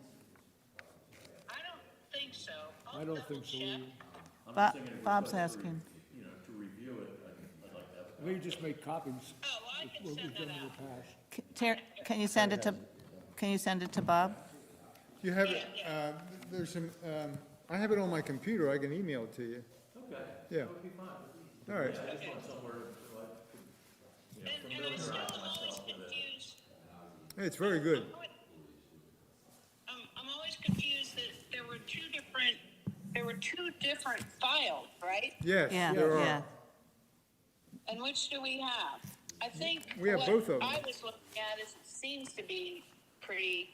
I don't think so. I don't think so either. Bob's asking. We can just make copies. Oh, well, I can What send we've done that in out. the past. Terry, can you send it to Bob? You have it, there's some, I have it on my computer, I can email it to you. Okay. Yeah. All right. And I still am always confused. It's very good. I'm always confused that there were two different files, right? Yes, Yeah, there yeah. are. And which do we have? I think We have what both of them. I was looking at is it seems to be pretty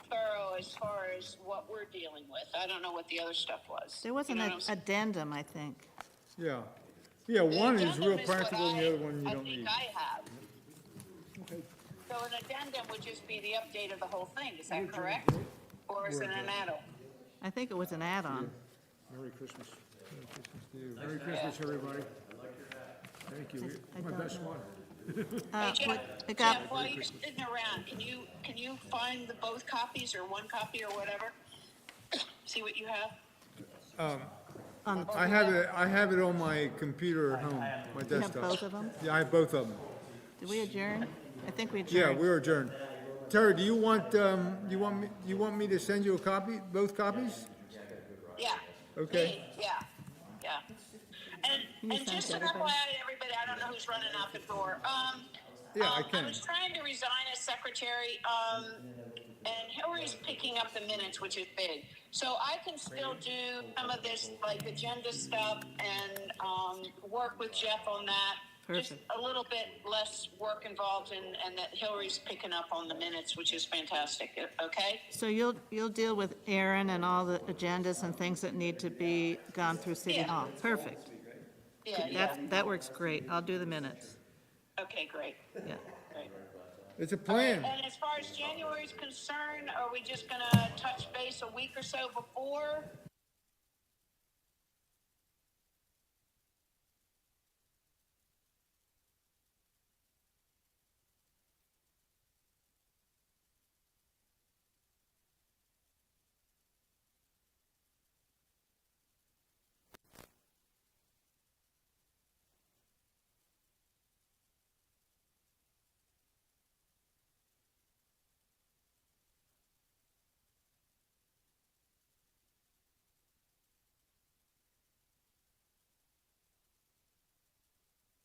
thorough as far as what we're dealing with. I don't know what the other stuff was. There was You an know what I'm saying? addendum, I think. Yeah. Yeah, one is addendum real what practical and the other one you don't I need. think I have. So an addendum would just be the update of the whole thing, is that correct? Or is it an add-on? I think it was an add-on. Merry Christmas. Merry Christmas, everybody. Thank you. I My don't best know. one. Hey, Jeff, it got- Jeff, while you're sitting around, can you find the both copies or one copy or whatever? See what you have? I have it on my computer at home, my You have desktop. both of them? Yeah, I have both of them. Did we adjourn? I think we Yeah, adjourned. we're adjourned. Terry, do you want me to send you a copy, both copies? Yeah. Okay. Me, yeah, yeah. Can you And send just to an everybody? FYI to everybody, I don't know who's running out the door. Yeah, I can. I was trying to resign as secretary, and Hillary's picking up the minutes, which is big. So I can still do some of this, like, agenda stuff and, work with Jeff on that. Just Perfect. a little bit less work involved and that Hillary's picking up on the minutes, which is fantastic, okay? So you'll deal with Aaron and all the agendas and things that need to be gone through City Yeah. Hall. Perfect. Yeah, That works great. I'll do the minutes. okay, great, Yeah. great. It's a plan. And as far as January is concerned, are we just gonna touch base a week or so before?